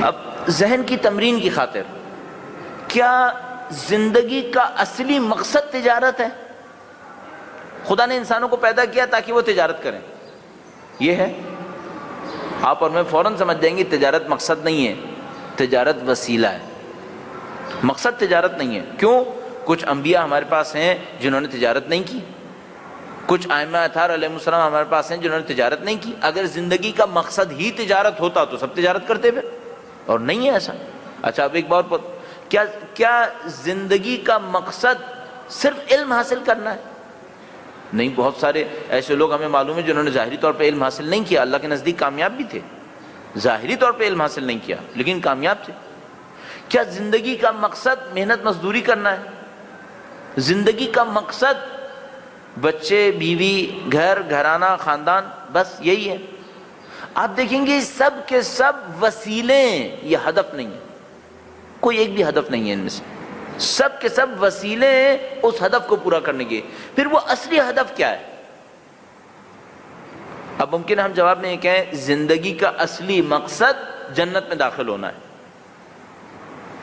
اب ذہن کی تمرین کی خاطر، کیا زندگی کا اصلی مقصد تجارت ہے؟ خدا نے انسانوں کو پیدا کیا تاکہ وہ تجارت کریں، یہ ہے؟ آپ اور میں فوراً سمجھ جائیں گے تجارت مقصد نہیں ہے، تجارت وسیلہ ہے، مقصد تجارت نہیں ہے. کیوں؟ کچھ انبیاء ہمارے پاس ہیں جنہوں نے تجارت نہیں کی، کچھ ائمہ اطہار علیہ السلام ہمارے پاس ہیں جنہوں نے تجارت نہیں کی. اگر زندگی کا مقصد ہی تجارت ہوتا تو سب تجارت کرتے پھر، اور نہیں ہے ایسا. اچھا اب ایک بات، کیا زندگی کا مقصد صرف علم حاصل کرنا ہے؟ نہیں، بہت سارے ایسے لوگ ہمیں معلوم ہے جنہوں نے ظاہری طور پہ علم حاصل نہیں کیا، اللہ کے نزدیک کامیاب بھی تھے، ظاہری طور پہ علم حاصل نہیں کیا لیکن کامیاب تھے. کیا زندگی کا مقصد محنت مزدوری کرنا ہے؟ زندگی کا مقصد بچے، بیوی، گھر، گھرانہ، خاندان، بس یہی ہے؟ آپ دیکھیں گے سب کے سب وسیلے ہیں، یہ ہدف نہیں ہے. کوئی ایک بھی ہدف نہیں ہے ان میں سے، سب کے سب وسیلے ہیں اس ہدف کو پورا کرنے کے. پھر وہ اصلی ہدف کیا ہے؟ اب ممکن ہم جواب میں یہ کہیں زندگی کا اصلی مقصد جنت میں داخل ہونا ہے.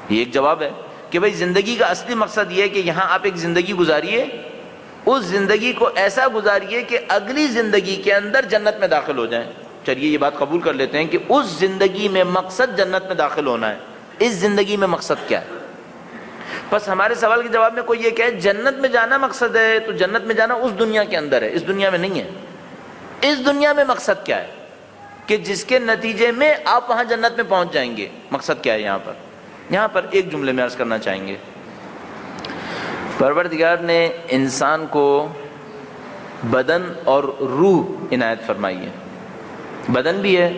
یہ ایک جواب ہے کہ بھئی زندگی کا اصلی مقصد یہ ہے کہ یہاں آپ ایک زندگی گزاریے، اس زندگی کو ایسا گزاریے کہ اگلی زندگی کے اندر جنت میں داخل ہو جائیں. چلیے یہ بات قبول کر لیتے ہیں کہ اس زندگی میں مقصد جنت میں داخل ہونا ہے. اس زندگی میں مقصد کیا ہے؟ بس ہمارے سوال کے جواب میں کوئی یہ کہے جنت میں جانا مقصد ہے، تو جنت میں جانا اس دنیا کے اندر ہے، اس دنیا میں نہیں ہے. اس دنیا میں مقصد کیا ہے کہ جس کے نتیجے میں آپ وہاں جنت میں پہنچ جائیں گے؟ مقصد کیا ہے یہاں پر ایک جملے میں عرض کرنا چاہیں گے. پروردگار نے انسان کو بدن اور روح عنایت فرمائی ہے. بدن بھی ہے،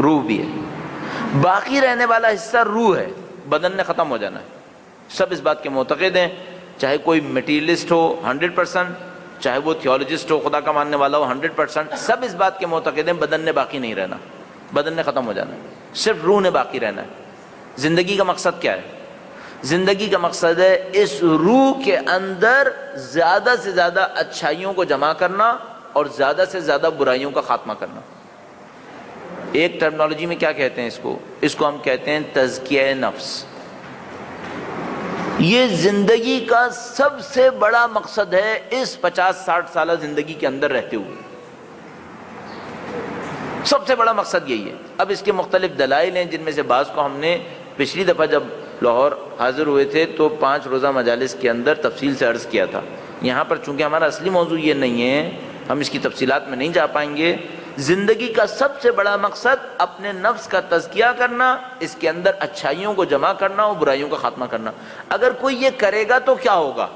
روح بھی ہے. باقی رہنے والا حصہ روح ہے، بدن نے ختم ہو جانا ہے. سب اس بات کے معتقد ہیں، چاہے کوئی میٹیریلسٹ ہو 100%، چاہے وہ تھیولوجسٹ ہو، خدا کا ماننے والا ہو 100%، سب اس بات کے معتقد ہیں بدن نے باقی نہیں رہنا، بدن نے ختم ہو جانا ہے. صرف روح نے باقی رہنا ہے۔ زندگی کا مقصد کیا ہے؟ زندگی کا مقصد ہے اس روح کے اندر زیادہ سے زیادہ اچھائیوں کو جمع کرنا اور زیادہ سے زیادہ برائیوں کا خاتمہ کرنا۔ ایک ٹرمنالوجی میں کیا کہتے ہیں اس کو ہم کہتے ہیں تزکیہ نفس۔ یہ زندگی کا سب سے بڑا مقصد ہے اس 50-60 سالہ زندگی کے اندر رہتے ہوئے، سب سے بڑا مقصد یہی ہے۔ اب اس کے مختلف دلائل ہیں، جن میں سے بعض کو ہم نے پچھلی دفعہ جب لاہور حاضر ہوئے تھے تو 5 روزہ مجالس کے اندر تفصیل سے عرض کیا تھا۔ یہاں پر چونکہ ہمارا اصلی موضوع یہ نہیں ہے، ہم اس کی تفصیلات میں نہیں جا پائیں گے۔ زندگی کا سب سے بڑا مقصد اپنے نفس کا تزکیہ کرنا، اس کے اندر اچھائیوں کو جمع کرنا اور برائیوں کا خاتمہ کرنا۔ اگر کوئی یہ کرے گا تو کیا ہوگا؟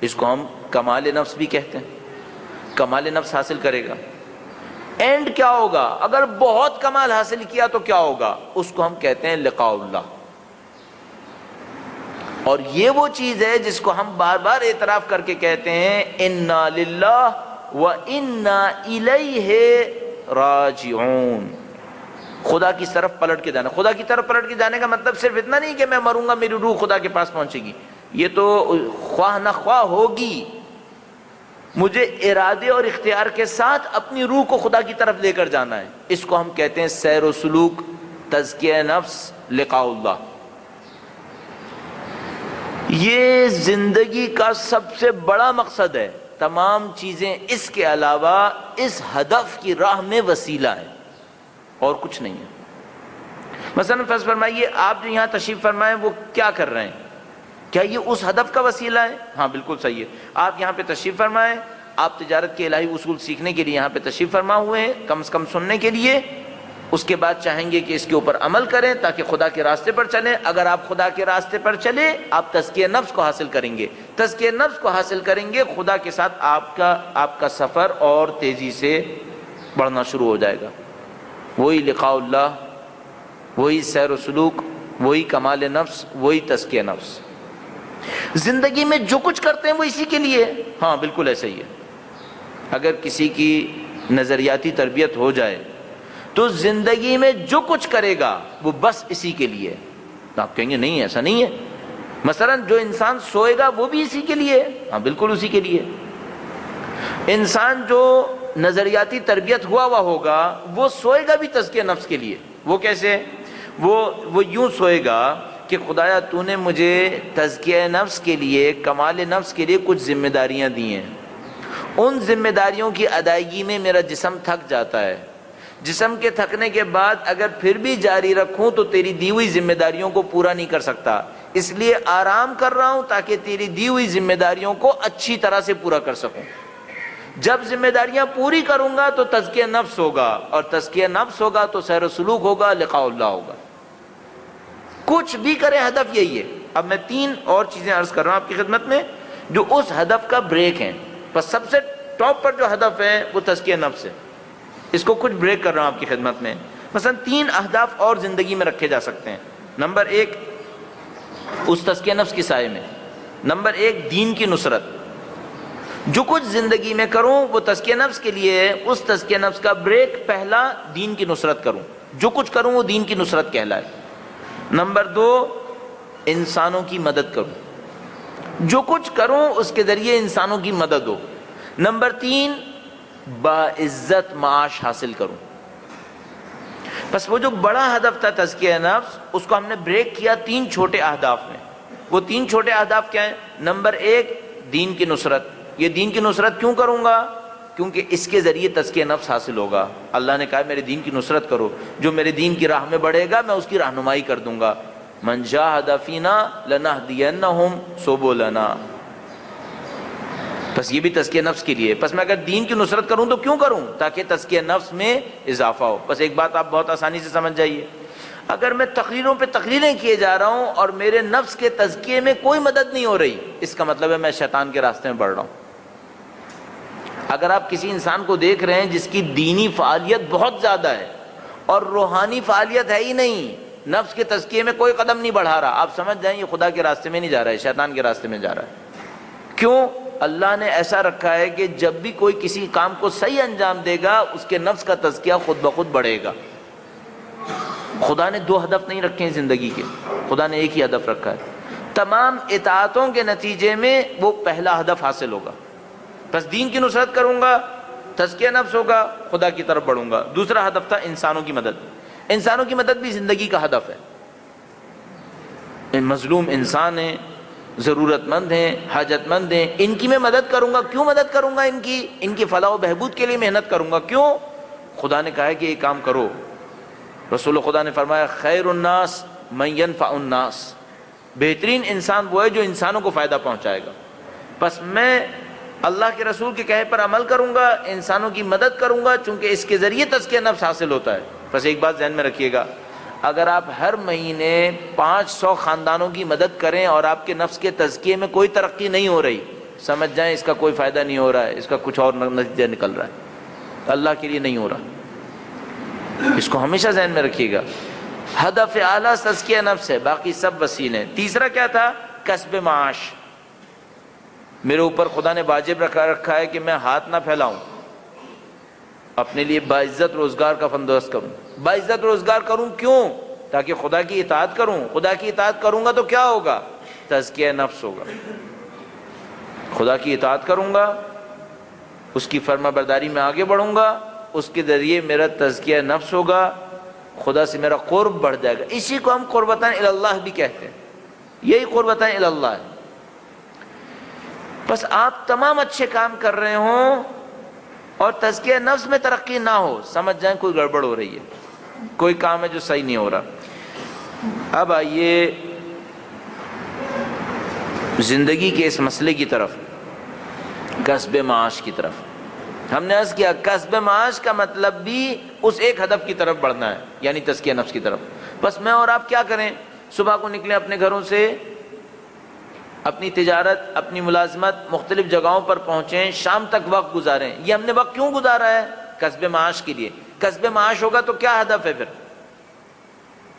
اس کو ہم کمال نفس بھی کہتے ہیں۔ کمال نفس حاصل کرے گا، اینڈ کیا ہوگا؟ اگر بہت کمال حاصل کیا تو کیا ہوگا؟ اس کو ہم کہتے ہیں لقاء اللہ۔ اور یہ وہ چیز ہے جس کو ہم بار بار اعتراف کر کے کہتے ہیں انا للہ وَإِنَّا إِلَيْهِ راجعون۔ خدا کی طرف پلٹ کے جانا۔ خدا کی طرف پلٹ کے جانے کا مطلب صرف اتنا نہیں کہ میں مروں گا میری روح خدا کے پاس پہنچے گی، یہ تو خواہ نہ خواہ ہوگی۔ مجھے ارادے اور اختیار کے ساتھ اپنی روح کو خدا کی طرف لے کر جانا ہے۔ اس کو ہم کہتے ہیں سیر و سلوک، تزکیہ نفس، لقاء اللہ۔ یہ زندگی کا سب سے بڑا مقصد ہے۔ تمام چیزیں اس کے علاوہ اس ہدف کی راہ میں وسیلہ ہیں اور کچھ نہیں ہے۔ مثلا فرض فرمائیے آپ جو یہاں تشریف فرمائیں وہ کیا کر رہے ہیں؟ کیا یہ اس ہدف کا وسیلہ ہے؟ ہاں بالکل صحیح ہے۔ آپ یہاں پہ تشریف فرمائیں، آپ تجارت کے الہی اصول سیکھنے کے لیے یہاں پہ تشریف فرما ہوئے ہیں، کم از کم سننے کے لیے، اس کے بعد چاہیں گے کہ اس کے اوپر عمل کریں تاکہ خدا کے راستے پر چلیں۔ اگر آپ خدا کے راستے پر چلیں آپ تزکیہ نفس کو حاصل کریں گے، تزکیہ نفس کو حاصل کریں گے، خدا کے ساتھ آپ کا سفر اور تیزی سے بڑھنا شروع ہو جائے گا۔ وہی لقاء اللہ، وہی سیر و سلوک، وہی کمال نفس، وہی تزکیہ نفس۔ زندگی میں جو کچھ کرتے ہیں وہ اسی کے لیے۔ ہاں بالکل ایسا ہی ہے۔ اگر کسی کی نظریاتی تربیت ہو جائے تو زندگی میں جو کچھ کرے گا وہ بس اسی کے لیے۔ آپ کہیں گے نہیں ایسا نہیں ہے، مثلا جو انسان سوئے گا وہ بھی اسی کے لیے۔ ہاں بالکل اسی کے لیے۔ انسان جو نظریاتی تربیت ہوا ہوگا وہ سوئے گا بھی تزکیہ نفس کے لیے۔ وہ کیسے؟ وہ یوں سوئے گا کہ خدایا تو نے مجھے تزکیہ نفس کے لیے، کمال نفس کے لیے کچھ ذمہ داریاں دی ہیں، ان ذمہ داریوں کی ادائیگی میں میرا جسم تھک جاتا ہے، جسم کے تھکنے کے بعد اگر پھر بھی جاری رکھوں تو تیری دی ہوئی ذمہ داریوں کو پورا نہیں کر سکتا، اس لیے آرام کر رہا ہوں تاکہ تیری دی ہوئی ذمہ داریوں کو اچھی طرح سے پورا کر سکوں۔ جب ذمہ داریاں پوری کروں گا تو تزکیہ نفس ہوگا، اور تزکیہ نفس ہوگا تو سیر و سلوک ہوگا، لقاء اللہ ہوگا۔ کچھ بھی کرے ہدف یہی ہے۔ اب میں 3 اور چیزیں عرض کر رہا ہوں آپ کی خدمت میں جو اس ہدف کا بریک ہیں، بس سب سے ٹاپ پر جو ہدف ہے وہ تزکیہ نفس ہے۔ اس کو کچھ بریک کر رہا ہوں آپ کی خدمت میں۔ مثلا 3 اہداف اور زندگی میں رکھے جا سکتے ہیں۔ نمبر 1 اس تزکیہ نفس کی سائے میں، نمبر 1 دین کی نصرت۔ جو کچھ زندگی میں کروں وہ تزکیہ نفس کے لیے ہے، اس تزکیہ نفس کا بریک پہلا دین کی نصرت کروں، جو کچھ کروں وہ دین کی نصرت کہلائے۔ نمبر 2 انسانوں کی مدد کروں، جو کچھ کروں اس کے ذریعے انسانوں کی مدد ہو۔ نمبر 3 باعزت معاش حاصل کروں۔ بس وہ جو بڑا ہدف تھا تزکیہ نفس اس کو ہم نے بریک کیا 3 چھوٹے اہداف میں۔ وہ 3 چھوٹے اہداف کیا ہیں؟ نمبر 1 دین کی نصرت۔ یہ دین کی نصرت کیوں کروں گا؟ کیونکہ اس کے ذریعے تزکیہ نفس حاصل ہوگا۔ اللہ نے کہا میرے دین کی نصرت کرو، جو میرے دین کی راہ میں بڑھے گا میں اس کی رہنمائی کر دوں گا۔ من جاہد فینا لنہدینہم سبلنا۔ بس یہ بھی تزکیہ نفس کے لیے۔ بس میں اگر دین کی نصرت کروں تو کیوں کروں؟ تاکہ تزکیہ نفس میں اضافہ ہو۔ بس ایک بات آپ بہت آسانی سے سمجھ جائیے، اگر میں تقریروں پہ تقریریں کیے جا رہا ہوں اور میرے نفس کے تزکیے میں کوئی مدد نہیں ہو رہی، اس کا مطلب ہے میں شیطان کے راستے میں بڑھ رہا ہوں۔ اگر آپ کسی انسان کو دیکھ رہے ہیں جس کی دینی فعالیت بہت زیادہ ہے اور روحانی فعالیت ہے ہی نہیں، نفس کے تزکیے میں کوئی قدم نہیں بڑھا رہا، آپ سمجھ جائیں یہ خدا کے راستے میں نہیں جا رہا ہے، شیطان کے راستے میں جا رہا ہے۔ کیوں؟ اللہ نے ایسا رکھا ہے کہ جب بھی کوئی کسی کام کو صحیح انجام دے گا اس کے نفس کا تزکیہ خود بخود بڑھے گا۔ خدا نے دو ہدف نہیں رکھے ہیں زندگی کے، خدا نے ایک ہی ہدف رکھا ہے. تمام اطاعتوں کے نتیجے میں وہ پہلا ہدف حاصل ہوگا. بس دین کی نصرت کروں گا، تزکیہ نفس ہوگا، خدا کی طرف بڑھوں گا. دوسرا ہدف تھا انسانوں کی مدد. انسانوں کی مدد بھی زندگی کا ہدف ہے. مظلوم انسان ہیں، ضرورت مند ہیں، حاجت مند ہیں، ان کی میں مدد کروں گا. کیوں مدد کروں گا؟ ان کی فلاح و بہبود کے لیے محنت کروں گا. کیوں؟ خدا نے کہا ہے کہ یہ کام کرو. رسول خدا نے فرمایا خیر الناس من ينفع الناس، بہترین انسان وہ ہے جو انسانوں کو فائدہ پہنچائے گا. بس میں اللہ کے رسول کے کہے پر عمل کروں گا، انسانوں کی مدد کروں گا، چونکہ اس کے ذریعے تزکیہ نفس حاصل ہوتا ہے. بس ایک بات ذہن میں رکھیے گا، اگر آپ ہر مہینے 500 خاندانوں کی مدد کریں اور آپ کے نفس کے تزکیے میں کوئی ترقی نہیں ہو رہی، سمجھ جائیں اس کا کوئی فائدہ نہیں ہو رہا ہے، اس کا کچھ اور نتیجہ نکل رہا ہے، اللہ کے لیے نہیں ہو رہا. اس کو ہمیشہ ذہن میں رکھیے گا. ہدف اعلیٰ تزکیہ نفس ہے، باقی سب وسیلے ہیں. تیسرا کیا تھا؟ کسب معاش. میرے اوپر خدا نے واجب رکھا ہے کہ میں ہاتھ نہ پھیلاؤں، اپنے لیے باعزت روزگار کا بندوبست کروں. باعزت روزگار کروں کیوں؟ تاکہ خدا کی اطاعت کروں. خدا کی اطاعت کروں گا تو کیا ہوگا؟ تزکیہ نفس ہوگا. خدا کی اطاعت کروں گا، اس کی فرما برداری میں آگے بڑھوں گا، اس کے ذریعے میرا تزکیہ نفس ہوگا، خدا سے میرا قرب بڑھ جائے گا. اسی کو ہم قربتاً اللہ بھی کہتے ہیں. یہی قربتاً اللہ ہے. بس آپ تمام اچھے کام کر رہے ہوں اور تزکیہ نفس میں ترقی نہ ہو، سمجھ جائیں کوئی گڑبڑ ہو رہی ہے، کوئی کام ہے جو صحیح نہیں ہو رہا. اب آئیے زندگی کے اس مسئلے کی طرف، کسب معاش کی طرف. ہم نے عرض کیا کسب معاش کا مطلب بھی اس ایک ہدف کی طرف بڑھنا ہے، یعنی تزکیہ نفس کی طرف. بس میں اور آپ کیا کریں؟ صبح کو نکلیں اپنے گھروں سے، اپنی تجارت، اپنی ملازمت، مختلف جگہوں پر پہنچیں، شام تک وقت گزاریں. یہ ہم نے وقت کیوں گزارا ہے؟ کسب معاش کے لیے. کسب معاش ہوگا تو کیا ہدف ہے پھر؟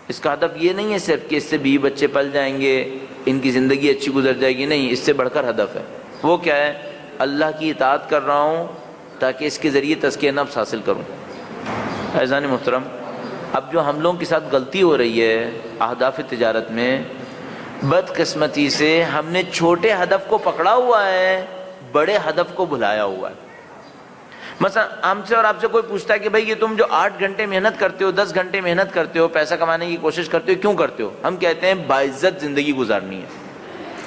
اس کا ہدف یہ نہیں ہے صرف کہ اس سے بیوی بچے پل جائیں گے، ان کی زندگی اچھی گزر جائے گی. نہیں، اس سے بڑھ کر ہدف ہے. وہ کیا ہے؟ اللہ کی اطاعت کر رہا ہوں تاکہ اس کے ذریعے تزکیہ نفس حاصل کروں. عزیزان محترم، اب جو ہم لوگوں کے ساتھ غلطی ہو رہی ہے اہداف تجارت میں، بدقسمتی سے ہم نے چھوٹے ہدف کو پکڑا ہوا ہے، بڑے ہدف کو بھلایا ہوا ہے. مثلا ہم سے اور آپ سے کوئی پوچھتا ہے کہ بھائی یہ تم جو 8 گھنٹے محنت کرتے ہو، 10 گھنٹے محنت کرتے ہو، پیسہ کمانے کی کوشش کرتے ہو، کیوں کرتے ہو؟ ہم کہتے ہیں باعزت زندگی گزارنی ہے.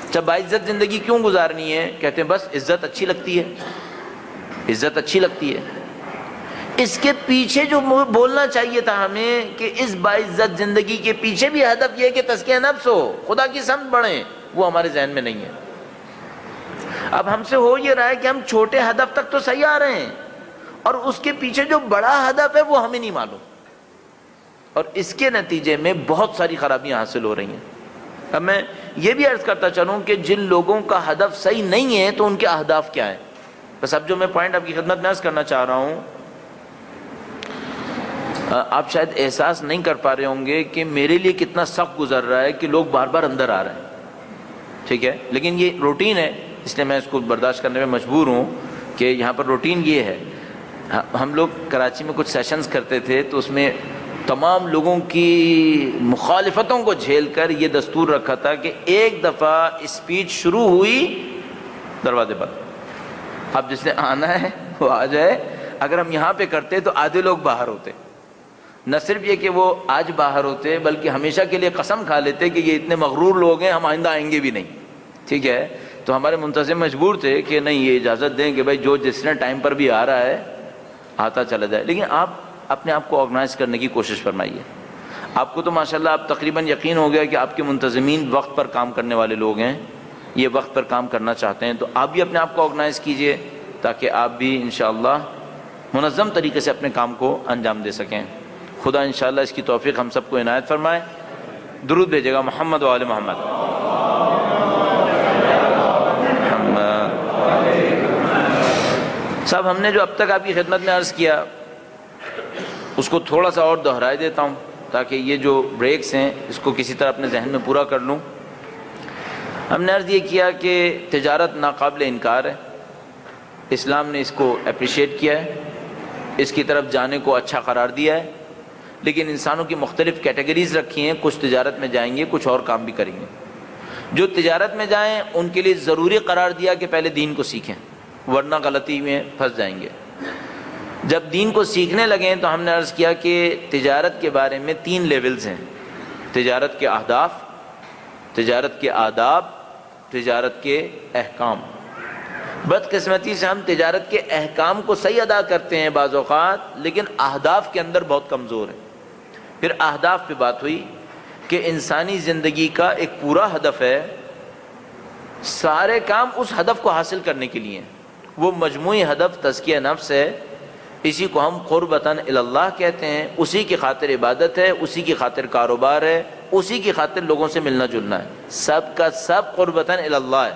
اچھا، باعزت زندگی کیوں گزارنی ہے؟ کہتے ہیں بس عزت اچھی لگتی ہے، عزت اچھی لگتی ہے. اس کے پیچھے جو بولنا چاہیے تھا ہمیں کہ اس باعزت زندگی کے پیچھے بھی ہدف یہ ہے کہ تزکیہ نفس ہو، خدا کی سمت بڑھیں، وہ ہمارے ذہن میں نہیں ہے. اب ہم سے ہو یہ رہا ہے کہ ہم چھوٹے ہدف تک تو صحیح آ رہے ہیں اور اس کے پیچھے جو بڑا ہدف ہے وہ ہمیں نہیں معلوم، اور اس کے نتیجے میں بہت ساری خرابیاں حاصل ہو رہی ہیں. اب میں یہ بھی عرض کرتا چلوں کہ جن لوگوں کا ہدف صحیح نہیں ہے تو ان کے اہداف کیا ہیں. بس اب جو میں پوائنٹ آپ کی خدمت میں عرض کرنا چاہ رہا ہوں، آپ شاید احساس نہیں کر پا رہے ہوں گے کہ میرے لیے کتنا سخت گزر رہا ہے کہ لوگ بار بار اندر آ رہے ہیں. ٹھیک ہے، لیکن یہ روٹین ہے، اس لیے میں اس کو برداشت کرنے میں مجبور ہوں کہ یہاں پر روٹین یہ ہے. ہم لوگ کراچی میں کچھ سیشنز کرتے تھے تو اس میں تمام لوگوں کی مخالفتوں کو جھیل کر یہ دستور رکھا تھا کہ ایک دفعہ اسپیچ شروع ہوئی دروازے بند، اب جس نے آنا ہے وہ آ جائے. اگر ہم یہاں پہ کرتے تو آدھے لوگ باہر ہوتے. نہ صرف یہ کہ وہ آج باہر ہوتے بلکہ ہمیشہ کے لیے قسم کھا لیتے کہ یہ اتنے مغرور لوگ ہیں، ہم آئندہ آئیں گے بھی نہیں. ٹھیک ہے، تو ہمارے منتظم مجبور تھے کہ نہیں، یہ اجازت دیں کہ بھائی جو جس نے ٹائم پر بھی آ رہا ہے آتا چلا جائے. لیکن آپ اپنے آپ کو آرگنائز کرنے کی کوشش فرمائیے. آپ کو تو ماشاءاللہ اب تقریباً یقین ہو گیا کہ آپ کے منتظمین وقت پر کام کرنے والے لوگ ہیں، یہ وقت پر کام کرنا چاہتے ہیں. تو آپ بھی اپنے آپ کو آرگنائز کیجئے تاکہ آپ بھی انشاءاللہ منظم طریقے سے اپنے کام کو انجام دے سکیں. خدا انشاءاللہ اس کی توفیق ہم سب کو عنایت فرمائے. درود بھیجے گا محمد و آل محمد. صاحب، ہم نے جو اب تک آپ کی خدمت میں عرض کیا اس کو تھوڑا سا اور دہرائے دیتا ہوں تاکہ یہ جو بریکس ہیں اس کو کسی طرح اپنے ذہن میں پورا کر لوں. ہم نے عرض یہ کیا کہ تجارت ناقابل انکار ہے، اسلام نے اس کو اپریشیٹ کیا ہے، اس کی طرف جانے کو اچھا قرار دیا ہے. لیکن انسانوں کی مختلف کیٹیگریز رکھی ہیں، کچھ تجارت میں جائیں گے، کچھ اور کام بھی کریں گے۔ جو تجارت میں جائیں ان کے لیے ضروری قرار دیا کہ پہلے دین کو سیکھیں، ورنہ غلطی میں پھنس جائیں گے۔ جب دین کو سیکھنے لگیں تو ہم نے عرض کیا کہ تجارت کے بارے میں 3 لیولز ہیں: تجارت کے اہداف، تجارت کے آداب، تجارت کے احکام۔ بدقسمتی سے ہم تجارت کے احکام کو صحیح ادا کرتے ہیں بعض اوقات، لیکن اہداف کے اندر بہت کمزور ہیں۔ پھر اہداف پہ بات ہوئی کہ انسانی زندگی کا ایک پورا ہدف ہے، سارے کام اس ہدف کو حاصل کرنے کے لیے ہیں۔ وہ مجموعی ہدف تزکیہ نفس ہے، اسی کو ہم قربتاً الی اللہ کہتے ہیں، اسی کی خاطر عبادت ہے، اسی کی خاطر کاروبار ہے، اسی کی خاطر لوگوں سے ملنا جلنا ہے، سب کا سب قربتاً الی اللہ ہے،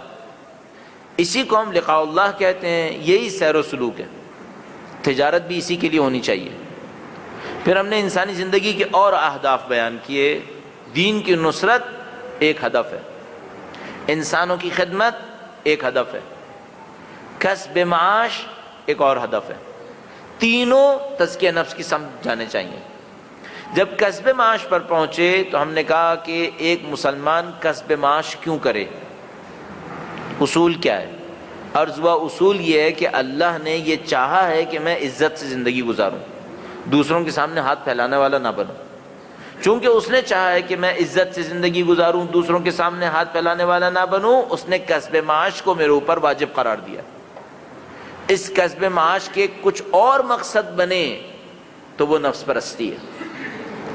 اسی کو ہم لقاء اللہ کہتے ہیں، یہی سیر و سلوک ہے۔ تجارت بھی اسی کے لیے ہونی چاہیے۔ پھر ہم نے انسانی زندگی کے اور اہداف بیان کیے۔ دین کی نصرت ایک ہدف ہے، انسانوں کی خدمت ایک ہدف ہے، کسب معاش ایک اور ہدف ہے۔ تینوں تزکیہ نفس کی سمجھ جانے چاہیے۔ جب کسب معاش پر پہنچے تو ہم نے کہا کہ ایک مسلمان کسب معاش کیوں کرے، اصول کیا ہے؟ عرض ہوا اصول یہ ہے کہ اللہ نے یہ چاہا ہے کہ میں عزت سے زندگی گزاروں، دوسروں کے سامنے ہاتھ پھیلانے والا نہ بنوں۔ چونکہ اس نے چاہا ہے کہ میں عزت سے زندگی گزاروں، دوسروں کے سامنے ہاتھ پھیلانے والا نہ بنوں، اس نے کسب معاش کو میرے اوپر واجب قرار دیا۔ اس کسب معاش کے کچھ اور مقصد بنے تو وہ نفس پرستی ہے۔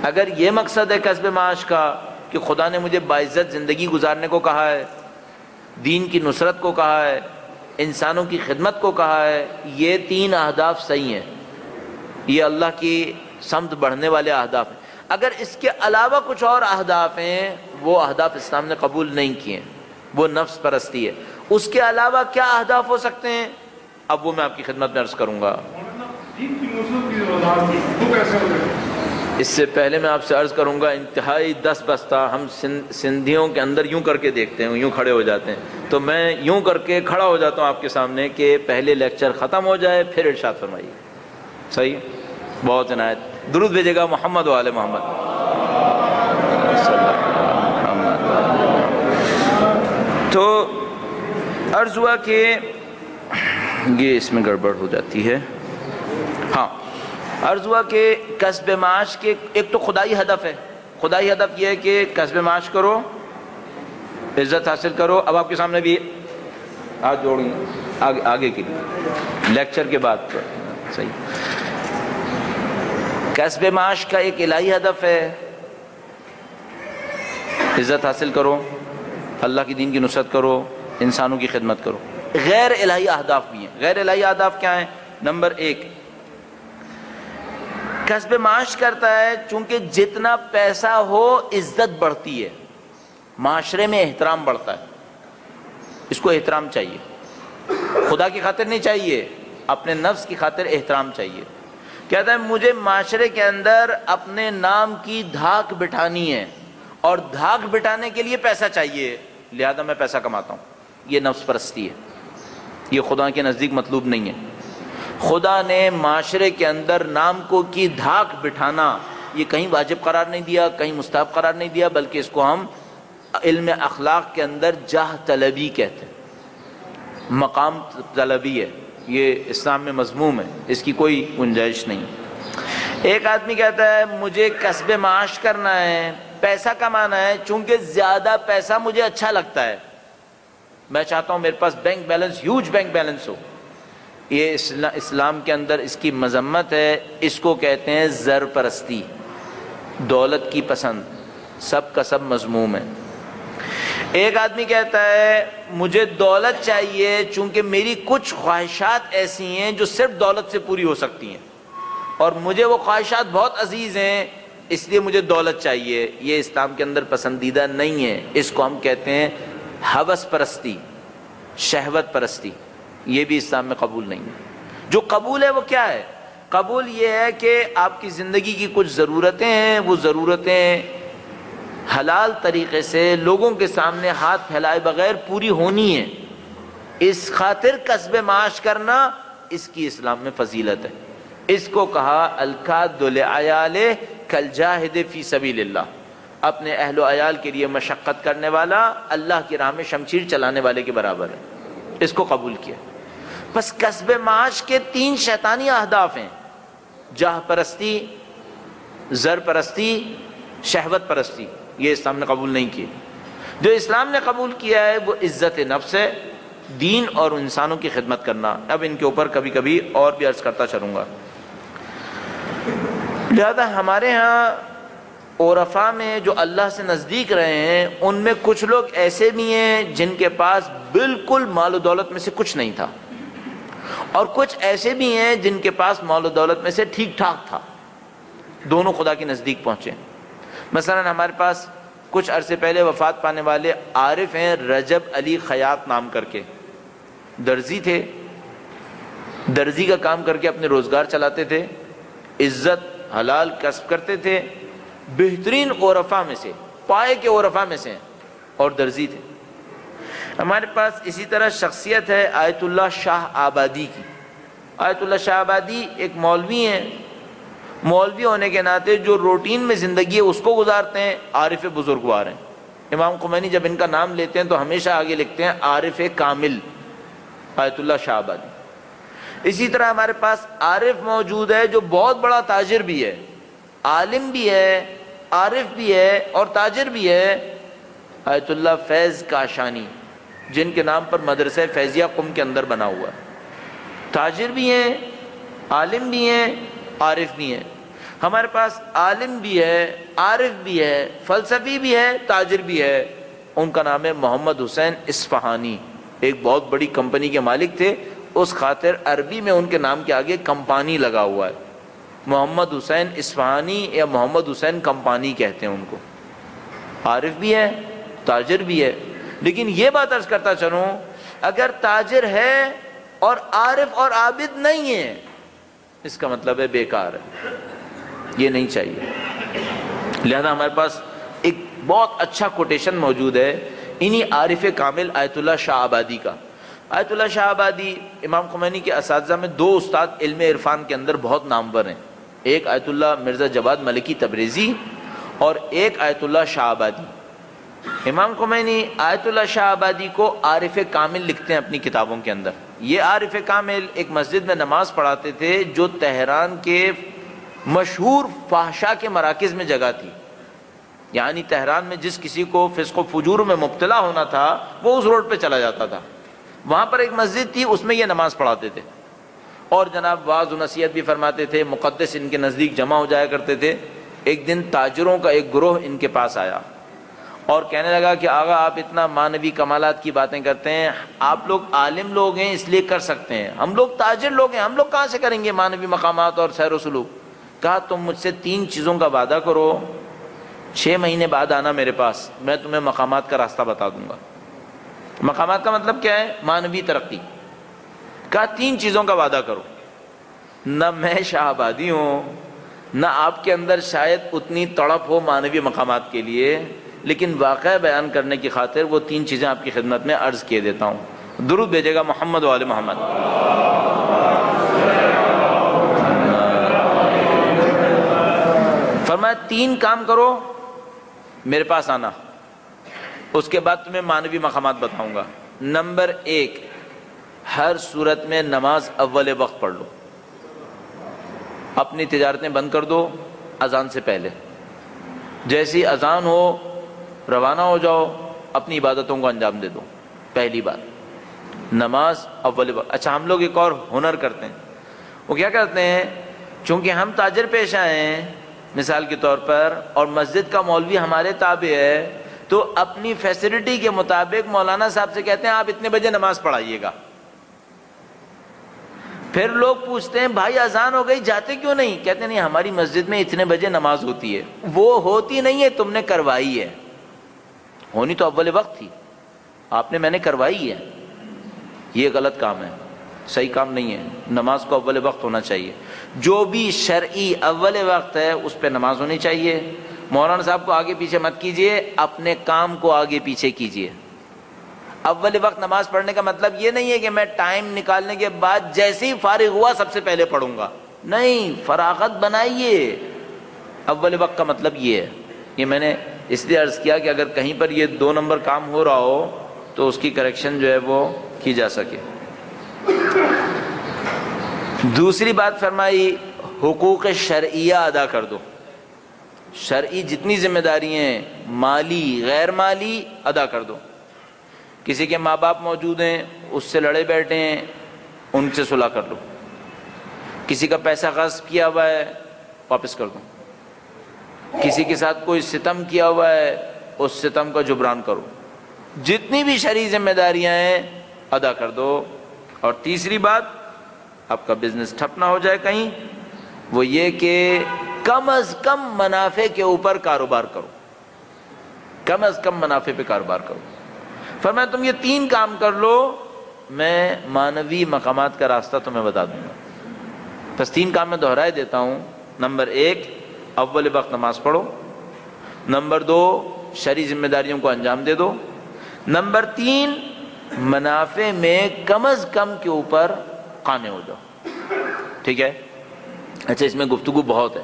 اگر یہ مقصد ہے کسب معاش کا کہ خدا نے مجھے باعزت زندگی گزارنے کو کہا ہے، دین کی نصرت کو کہا ہے، انسانوں کی خدمت کو کہا ہے، یہ 3 اہداف صحیح ہیں، یہ اللہ کی سمت بڑھنے والے اہداف ہیں۔ اگر اس کے علاوہ کچھ اور اہداف ہیں، وہ اہداف اسلام نے قبول نہیں کیے، وہ نفس پرستی ہے۔ اس کے علاوہ کیا اہداف ہو سکتے ہیں، اب وہ میں آپ کی خدمت میں عرض کروں گا۔ اس سے پہلے میں آپ سے عرض کروں گا، انتہائی 10 بستہ ہم سندھیوں کے اندر یوں کر کے دیکھتے ہیں، یوں کھڑے ہو جاتے ہیں، تو میں یوں کر کے کھڑا ہو جاتا ہوں آپ کے سامنے کہ پہلے لیکچر ختم ہو جائے پھر ارشاد فرمائیے۔ صحیح؟ بہت عنایت، درود بھیجے گا محمد و آل محمد۔ تو عرض ہوا کہ یہ اس میں گڑبڑ ہو جاتی ہے۔ ہاں، عرض ہوا کہ کسب معاش کے ایک تو خدائی ہدف ہے۔ خدائی ہدف یہ ہے کہ کسب معاش کرو، عزت حاصل کرو۔ اب آپ کے سامنے بھی ہاتھ جوڑیں آگے کے لیے لیکچر کے بعد پر۔ صحیح، کسب معاش کا ایک الہی ہدف ہے، عزت حاصل کرو، اللہ کی دین کی نصرت کرو، انسانوں کی خدمت کرو۔ غیر الہی اہداف بھی ہیں۔ غیر الہی اہداف کیا ہیں؟ نمبر 1، کسب معاش کرتا ہے چونکہ جتنا پیسہ ہو عزت بڑھتی ہے، معاشرے میں احترام بڑھتا ہے، اس کو احترام چاہیے، خدا کی خاطر نہیں چاہیے، اپنے نفس کی خاطر احترام چاہیے۔ کہتا ہے مجھے معاشرے کے اندر اپنے نام کی دھاک بٹھانی ہے اور دھاک بٹھانے کے لیے پیسہ چاہیے، لہذا میں پیسہ کماتا ہوں۔ یہ نفس پرستی ہے، یہ خدا کے نزدیک مطلوب نہیں ہے۔ خدا نے معاشرے کے اندر نام کو کی دھاک بٹھانا یہ کہیں واجب قرار نہیں دیا، کہیں مستحب قرار نہیں دیا، بلکہ اس کو ہم علم اخلاق کے اندر جاہ طلبی کہتے ہیں، مقام طلبی ہے، یہ اسلام میں مذموم ہے، اس کی کوئی گنجائش نہیں۔ ایک آدمی کہتا ہے مجھے کسب معاش کرنا ہے، پیسہ کمانا ہے، چونکہ زیادہ پیسہ مجھے اچھا لگتا ہے، میں چاہتا ہوں میرے پاس bank balance, huge bank balance ہو۔ یہ اسلام کے اندر اس کی مذمت ہے، اس کو کہتے ہیں زر پرستی، دولت کی پسند، سب کا سب مذموم ہے۔ ایک آدمی کہتا ہے مجھے دولت چاہیے چونکہ میری کچھ خواہشات ایسی ہیں جو صرف دولت سے پوری ہو سکتی ہیں، اور مجھے وہ خواہشات بہت عزیز ہیں، اس لیے مجھے دولت چاہیے۔ یہ اسلام کے اندر پسندیدہ نہیں ہے، اس کو ہم کہتے ہیں ہوس پرستی، شہوت پرستی، یہ بھی اسلام میں قبول نہیں ہے۔ جو قبول ہے وہ کیا ہے؟ قبول یہ ہے کہ آپ کی زندگی کی کچھ ضرورتیں ہیں، وہ ضرورتیں حلال طریقے سے لوگوں کے سامنے ہاتھ پھیلائے بغیر پوری ہونی ہے، اس خاطر کسب معاش کرنا اس کی اسلام میں فضیلت ہے۔ اس کو کہا الکاد لعیالہ کالجاہد فی سبیل اللہ، اپنے اہل و عیال کے لیے مشقت کرنے والا اللہ کی راہ میں شمشیر چلانے والے کے برابر ہے، اس کو قبول کیا۔ بس کسب معاش کے 3 شیطانی اہداف ہیں، جاہ پرستی، زر پرستی، شہوت پرستی، یہ اسلام نے قبول نہیں کیے۔ جو اسلام نے قبول کیا ہے وہ عزت نفس ہے، دین اور انسانوں کی خدمت کرنا۔ اب ان کے اوپر کبھی کبھی اور بھی عرض کرتا چلوں گا۔ لہذا ہمارے ہاں عرفاء میں جو اللہ سے نزدیک رہے ہیں ان میں کچھ لوگ ایسے بھی ہیں جن کے پاس بالکل مال و دولت میں سے کچھ نہیں تھا، اور کچھ ایسے بھی ہیں جن کے پاس مال و دولت میں سے ٹھیک ٹھاک تھا، دونوں خدا کے نزدیک پہنچے۔ مثلا ہمارے پاس کچھ عرصے پہلے وفات پانے والے عارف ہیں رجب علی خیاط نام کر کے، درزی تھے، درزی کا کام کر کے اپنے روزگار چلاتے تھے، عزت حلال کسب کرتے تھے، بہترین عرفاء میں سے، پائے کے عرفاء میں سے، اور درزی تھے۔ ہمارے پاس اسی طرح شخصیت ہے آیت اللہ شاہ آبادی کی۔ آیت اللہ شاہ آبادی ایک مولوی ہیں، مولوی ہونے کے ناطے جو روٹین میں زندگی ہے اس کو گزارتے ہیں، عارف بزرگوار ہیں۔ امام خمینی جب ان کا نام لیتے ہیں تو ہمیشہ آگے لکھتے ہیں عارف کامل، آیت اللہ شاہ آبادی۔ اسی طرح ہمارے پاس عارف موجود ہے جو بہت بڑا تاجر بھی ہے، عالم بھی ہے، عارف بھی ہے اور تاجر بھی ہے، آیت اللہ فیض کاشانی، جن کے نام پر مدرسہ فیضیہ قم کے اندر بنا ہوا ہے۔ تاجر بھی ہیں، عالم بھی ہیں، عارف بھی ہیں۔ ہمارے پاس عالم بھی ہے، عارف بھی ہے، فلسفی بھی ہے، تاجر بھی ہے۔ ان کا نام ہے محمد حسین اصفہانی، ایک بہت بڑی کمپنی کے مالک تھے، اس خاطر عربی میں ان کے نام کے آگے کمپانی لگا ہوا ہے، محمد حسین اصفہانی یا محمد حسین کمپانی کہتے ہیں ان کو۔ عارف بھی ہے، تاجر بھی ہے، لیکن یہ بات عرض کرتا چلوں اگر تاجر ہے اور عارف اور عابد نہیں ہے اس کا مطلب ہے بیکار ہے، یہ نہیں چاہیے۔ لہذا ہمارے پاس ایک بہت اچھا کوٹیشن موجود ہے انہی عارف کامل آیت اللہ شاہ آبادی کا۔ آیت اللہ شاہ آبادی امام خمینی کے اساتذہ میں 2 استاد علم عرفان کے اندر بہت نامور ہیں، ایک آیت اللہ مرزا جواد ملکی تبریزی اور ایک آیت اللہ شاہ آبادی۔ امام خمینی آیت اللہ شاہ آبادی کو عارف کامل لکھتے ہیں اپنی کتابوں کے اندر۔ یہ عارف کامل ایک مسجد میں نماز پڑھاتے تھے جو تہران کے مشہور فحشاء کے مراکز میں جگہ تھی، یعنی تہران میں جس کسی کو فسق و فجور میں مبتلا ہونا تھا وہ اس روڈ پہ چلا جاتا تھا۔ وہاں پر ایک مسجد تھی، اس میں یہ نماز پڑھاتے تھے اور جناب واعظ و نصیحت بھی فرماتے تھے، مقدس ان کے نزدیک جمع ہو جایا کرتے تھے۔ ایک دن تاجروں کا ایک گروہ ان کے پاس آیا اور کہنے لگا کہ آغا آپ اتنا مانوی کمالات کی باتیں کرتے ہیں، آپ لوگ عالم لوگ ہیں اس لیے کر سکتے ہیں، ہم لوگ تاجر لوگ ہیں، ہم لوگ کہاں سے کریں گے مانوی مقامات اور سیر و سلوک۔ کہا تم مجھ سے 3 چیزوں کا وعدہ کرو، 6 مہینے بعد آنا میرے پاس، میں تمہیں مقامات کا راستہ بتا دوں گا۔ مقامات کا مطلب کیا ہے؟ مانوی ترقی۔ کہا 3 چیزوں کا وعدہ کرو، نہ میں شاہ آبادی ہوں، نہ آپ کے اندر شاید اتنی تڑپ ہو مانوی مقامات کے لیے، لیکن واقعہ بیان کرنے کی خاطر وہ 3 چیزیں آپ کی خدمت میں عرض کیے دیتا ہوں۔ درود بھیجے گا محمد و آل محمد۔ فرمایا 3 کام کرو، میرے پاس آنا، اس کے بعد تمہیں مانوی مقامات بتاؤں گا۔ نمبر 1، ہر صورت میں نماز اول وقت پڑھ لو، اپنی تجارتیں بند کر دو اذان سے پہلے، جیسی اذان ہو روانہ ہو جاؤ، اپنی عبادتوں کو انجام دے دو۔ پہلی بات نماز اول وقت۔ اچھا ہم لوگ ایک اور ہنر کرتے ہیں، وہ کیا کرتے ہیں، چونکہ ہم تاجر پیشہ ہیں مثال کے طور پر اور مسجد کا مولوی ہمارے تابع ہے، تو اپنی فیسلٹی کے مطابق مولانا صاحب سے کہتے ہیں آپ اتنے بجے نماز پڑھائیے گا۔ پھر لوگ پوچھتے ہیں بھائی اذان ہو گئی جاتے کیوں نہیں؟ کہتے نہیں ہماری مسجد میں اتنے بجے نماز ہوتی ہے۔ وہ ہوتی نہیں ہے، تم نے کروائی ہے، ہونی تو اول وقت تھی، آپ نے میں نے کروائی ہے۔ یہ غلط کام ہے، صحیح کام نہیں ہے، نماز کو اول وقت ہونا چاہیے۔ جو بھی شرعی اول وقت ہے اس پہ نماز ہونی چاہیے۔ مولانا صاحب کو آگے پیچھے مت کیجئے، اپنے کام کو آگے پیچھے کیجئے۔ اول وقت نماز پڑھنے کا مطلب یہ نہیں ہے کہ میں ٹائم نکالنے کے بعد جیسے ہی فارغ ہوا سب سے پہلے پڑھوں گا، نہیں، فراغت بنائیے، اول وقت کا مطلب یہ ہے، یہ میں نے اس لیے عرض کیا کہ اگر کہیں پر یہ 2 نمبر کام ہو رہا ہو تو اس کی کریکشن جو ہے وہ کی جا سکے۔ دوسری بات فرمائی حقوق شرعیہ ادا کر دو، شرعی جتنی ذمہ داری ہیں مالی غیر مالی ادا کر دو۔ کسی کے ماں باپ موجود ہیں، اس سے لڑے بیٹھے ہیں، ان سے صلح کر لو۔ کسی کا پیسہ غصب کیا ہوا ہے، واپس کر دو۔ کسی کے ساتھ کوئی ستم کیا ہوا ہے، اس ستم کا جبران کرو۔ جتنی بھی شرعی ذمہ داریاں ہیں ادا کر دو۔ اور تیسری بات، آپ کا بزنس ٹھپ نہ ہو جائے کہیں، وہ یہ کہ کم از کم منافع کے اوپر کاروبار کرو، کم از کم منافع پہ کاروبار کرو۔ فرمایا تم یہ 3 کام کر لو، میں معنوی مقامات کا راستہ تمہیں بتا دوں گا۔ بس 3 کام میں دہرائے دیتا ہوں۔ نمبر 1، اول وقت نماز پڑھو۔ نمبر 2، شرعی ذمہ داریوں کو انجام دے دو۔ نمبر 3، منافع میں کم از کم کے اوپر قانع ہو جاؤ۔ ٹھیک ہے؟ اچھا، اس میں گفتگو بہت ہے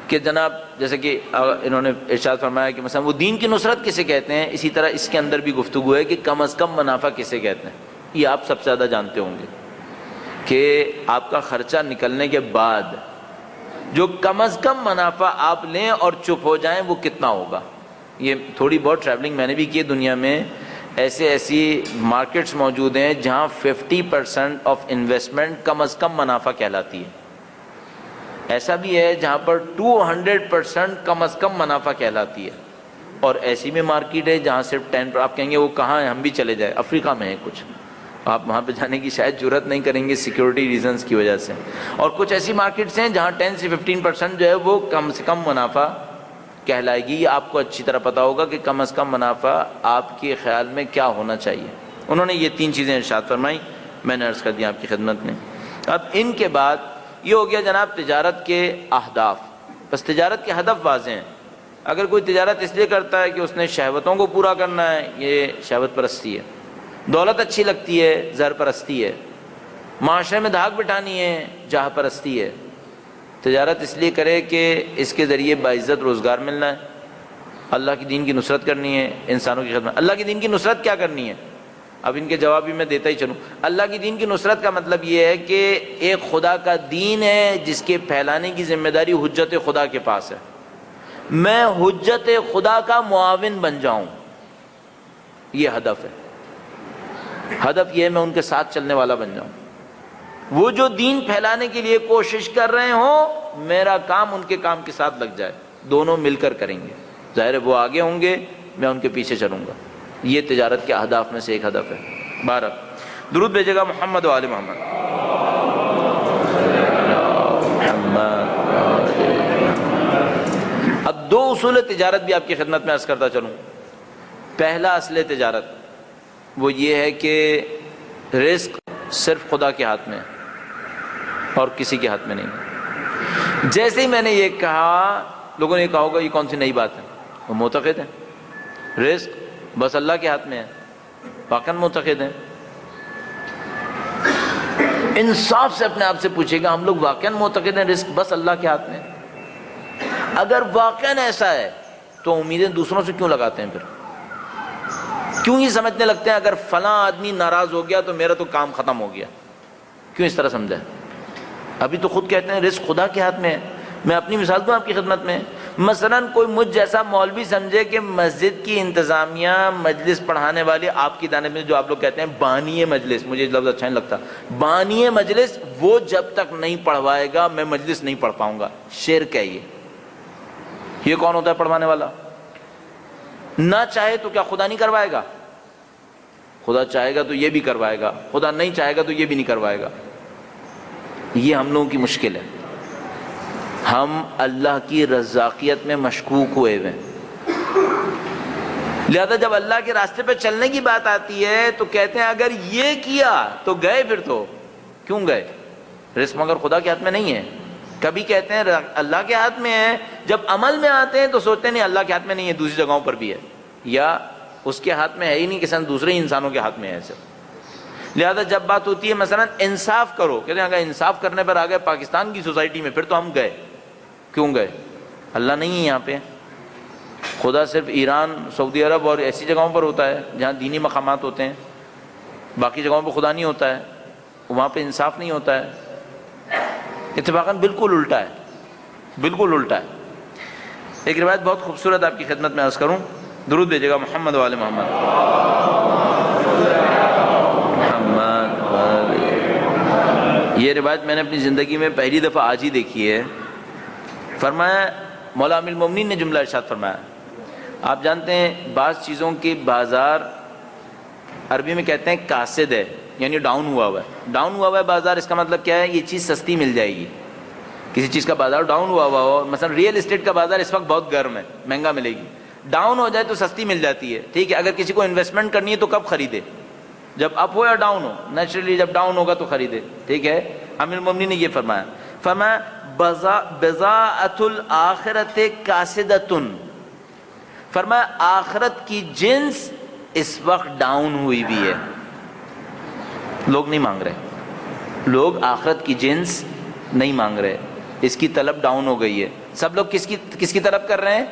کہ جناب جیسے کہ انہوں نے ارشاد فرمایا کہ مثلا وہ دین کی نصرت کسے کہتے ہیں، اسی طرح اس کے اندر بھی گفتگو ہے کہ کم از کم منافع کسے کہتے ہیں۔ یہ آپ سب سے زیادہ جانتے ہوں گے کہ آپ کا خرچہ نکلنے کے بعد جو کم از کم منافع آپ لیں اور چپ ہو جائیں وہ کتنا ہوگا۔ یہ تھوڑی بہت ٹریولنگ میں نے بھی کی دنیا میں، ایسی مارکیٹس موجود ہیں جہاں 50% آف انویسٹمنٹ کم از کم منافع کہلاتی ہے۔ ایسا بھی ہے جہاں پر 200% کم از کم منافع کہلاتی ہے، اور ایسی بھی مارکیٹ ہے جہاں صرف 10%۔ آپ کہیں گے وہ کہاں ہے، ہم بھی چلے جائیں، افریقہ میں ہے کچھ، آپ وہاں پہ جانے کی شاید جرات نہیں کریں گے سیکیورٹی ریزنز کی وجہ سے۔ اور کچھ ایسی مارکیٹس ہیں جہاں 10 سے 15% جو ہے وہ کم سے کم منافع کہلائے گی۔ یہ آپ کو اچھی طرح پتا ہوگا کہ کم از کم منافع آپ کے خیال میں کیا ہونا چاہیے۔ انہوں نے یہ 3 چیزیں ارشاد فرمائی، میں نے عرض کر دیا آپ کی خدمت میں۔ اب ان کے بعد یہ ہو گیا جناب تجارت کے اہداف۔ بس تجارت کے ہدف واضح ہیں۔ اگر کوئی تجارت اس لیے کرتا ہے کہ اس نے شہوتوں کو پورا کرنا ہے، یہ شہوت پرستی ہے۔ دولت اچھی لگتی ہے، زر پرستی ہے۔ معاشرے میں دھاک بٹھانی ہے، جاہ پرستی ہے۔ تجارت اس لیے کرے کہ اس کے ذریعے باعزت روزگار ملنا ہے، اللہ کی دین کی نصرت کرنی ہے، انسانوں کی خدمت۔ اللہ کی دین کی نصرت کیا کرنی ہے؟ اب ان کے جواب بھی میں دیتا ہی چلوں۔ اللہ کی دین کی نصرت کا مطلب یہ ہے کہ ایک خدا کا دین ہے جس کے پھیلانے کی ذمہ داری حجت خدا کے پاس ہے۔ میں حجت خدا کا معاون بن جاؤں، یہ ہدف ہے۔ ہدف یہ ہے میں ان کے ساتھ چلنے والا بن جاؤں۔ وہ جو دین پھیلانے کے لیے کوشش کر رہے ہوں، میرا کام ان کے کام کے ساتھ لگ جائے، دونوں مل کر کریں گے۔ ظاہر ہے وہ آگے ہوں گے، میں ان کے پیچھے چلوں گا۔ یہ تجارت کے اہداف میں سے ایک ہدف ہے۔ 12 درود بھیجے گا محمد و آل محمد۔ اب 2 اصول تجارت بھی آپ کی خدمت میں عرض کرتا چلوں۔ پہلا اصل تجارت وہ یہ ہے کہ رزق صرف خدا کے ہاتھ میں ہے اور کسی کے ہاتھ میں نہیں۔ جیسے ہی میں نے یہ کہا، لوگوں نے کہا ہوگا یہ کون سی نئی بات ہے؟ وہ معتقد ہیں رزق بس اللہ کے ہاتھ میں ہے، واقعاً معتقد ہیں۔ انصاف سے اپنے آپ سے پوچھے گا، ہم لوگ واقعاً معتقد ہیں رزق بس اللہ کے ہاتھ میں ہے؟ اگر واقعاً ایسا ہے تو امیدیں دوسروں سے کیوں لگاتے ہیں؟ پھر کیوں یہ سمجھنے لگتے ہیں اگر فلاں آدمی ناراض ہو گیا تو میرا تو کام ختم ہو گیا؟ کیوں اس طرح سمجھا ہے؟ ابھی تو خود کہتے ہیں رزق خدا کے ہاتھ میں ہے۔ میں اپنی مثال دوں آپ کی خدمت میں، مثلاً کوئی مجھ جیسا مولوی سمجھے کہ مسجد کی انتظامیہ، مجلس پڑھانے والے، آپ کی دانے میں جو آپ لوگ کہتے ہیں بانی مجلس، مجھے لفظ اچھا نہیں لگتا، بانی مجلس، وہ جب تک نہیں پڑھوائے گا میں مجلس نہیں پڑھ پاؤں گا۔ شرک ہے یہ کون ہوتا ہے پڑھوانے والا؟ نہ چاہے تو کیا خدا نہیں کروائے گا؟ خدا چاہے گا تو یہ بھی کروائے گا، خدا نہیں چاہے گا تو یہ بھی نہیں کروائے گا۔ یہ ہم لوگوں کی مشکل ہے، ہم اللہ کی رزاقیت میں مشکوک ہوئے ہوئے ہیں۔ لہذا جب اللہ کے راستے پہ چلنے کی بات آتی ہے تو کہتے ہیں اگر یہ کیا تو گئے، پھر تو کیوں گئے؟ رزق مگر خدا کے ہاتھ میں نہیں ہے۔ کبھی کہتے ہیں اللہ کے ہاتھ میں ہے، جب عمل میں آتے ہیں تو سوچتے ہیں نہیں اللہ کے ہاتھ میں نہیں ہے، دوسری جگہوں پر بھی ہے، یا اس کے ہاتھ میں ہے ہی نہیں، کسی دوسرے انسانوں کے ہاتھ میں ہے صرف۔ لہذا جب بات ہوتی ہے مثلا انصاف کرو، کہتے ہیں اگر انصاف کرنے پر آ گئے پاکستان کی سوسائٹی میں پھر تو ہم گئے۔ کیوں گئے؟ اللہ نہیں ہے یہاں پہ. خدا صرف ایران، سعودی عرب اور ایسی جگہوں پر ہوتا ہے جہاں دینی مقامات ہوتے ہیں. باقی جگہوں پہ خدا نہیں ہوتا ہے، وہاں پہ انصاف نہیں ہوتا ہے. اتفاقاً بالکل الٹا ہے، بالکل الٹا ہے. ایک روایت بہت خوبصورت آپ کی خدمت میں عرض کروں، درود بھیجیے گا محمد والے محمد. یہ روایت میں نے اپنی زندگی میں پہلی دفعہ آج ہی دیکھی ہے. فرمایا، مولا امیر المومنین نے جملہ ارشاد فرمایا، آپ جانتے ہیں بعض چیزوں کی بازار عربی میں کہتے ہیں کاسد ہے، یعنی ڈاؤن ہوا ہوا ہے. ڈاؤن ہوا ہوا ہے بازار، اس کا مطلب کیا ہے؟ یہ چیز سستی مل جائے گی. کسی چیز کا بازار ڈاؤن ہوا ہوا ہو، مثلا ریئل اسٹیٹ کا بازار اس وقت بہت گرم ہے، مہنگا ملے گی. ڈاؤن ہو جائے تو سستی مل جاتی ہے. ٹھیک ہے، اگر کسی کو انویسٹمنٹ کرنی ہے تو کب خریدے؟ جب اپ ہو یا ڈاؤن ہو. نیچرلی جب ڈاؤن ہوگا تو خریدے. ٹھیک ہے، امیر المومنین نے یہ فرمایا. فرمایا بضاعۃ الآخرۃ کاسدۃ، فرمایا آخرت کی جنس اس وقت ڈاؤن ہوئی بھی ہے. لوگ نہیں مانگ رہے، لوگ آخرت کی جنس نہیں مانگ رہے، اس کی طلب ڈاؤن ہو گئی ہے. سب لوگ کس کی طلب کر رہے ہیں؟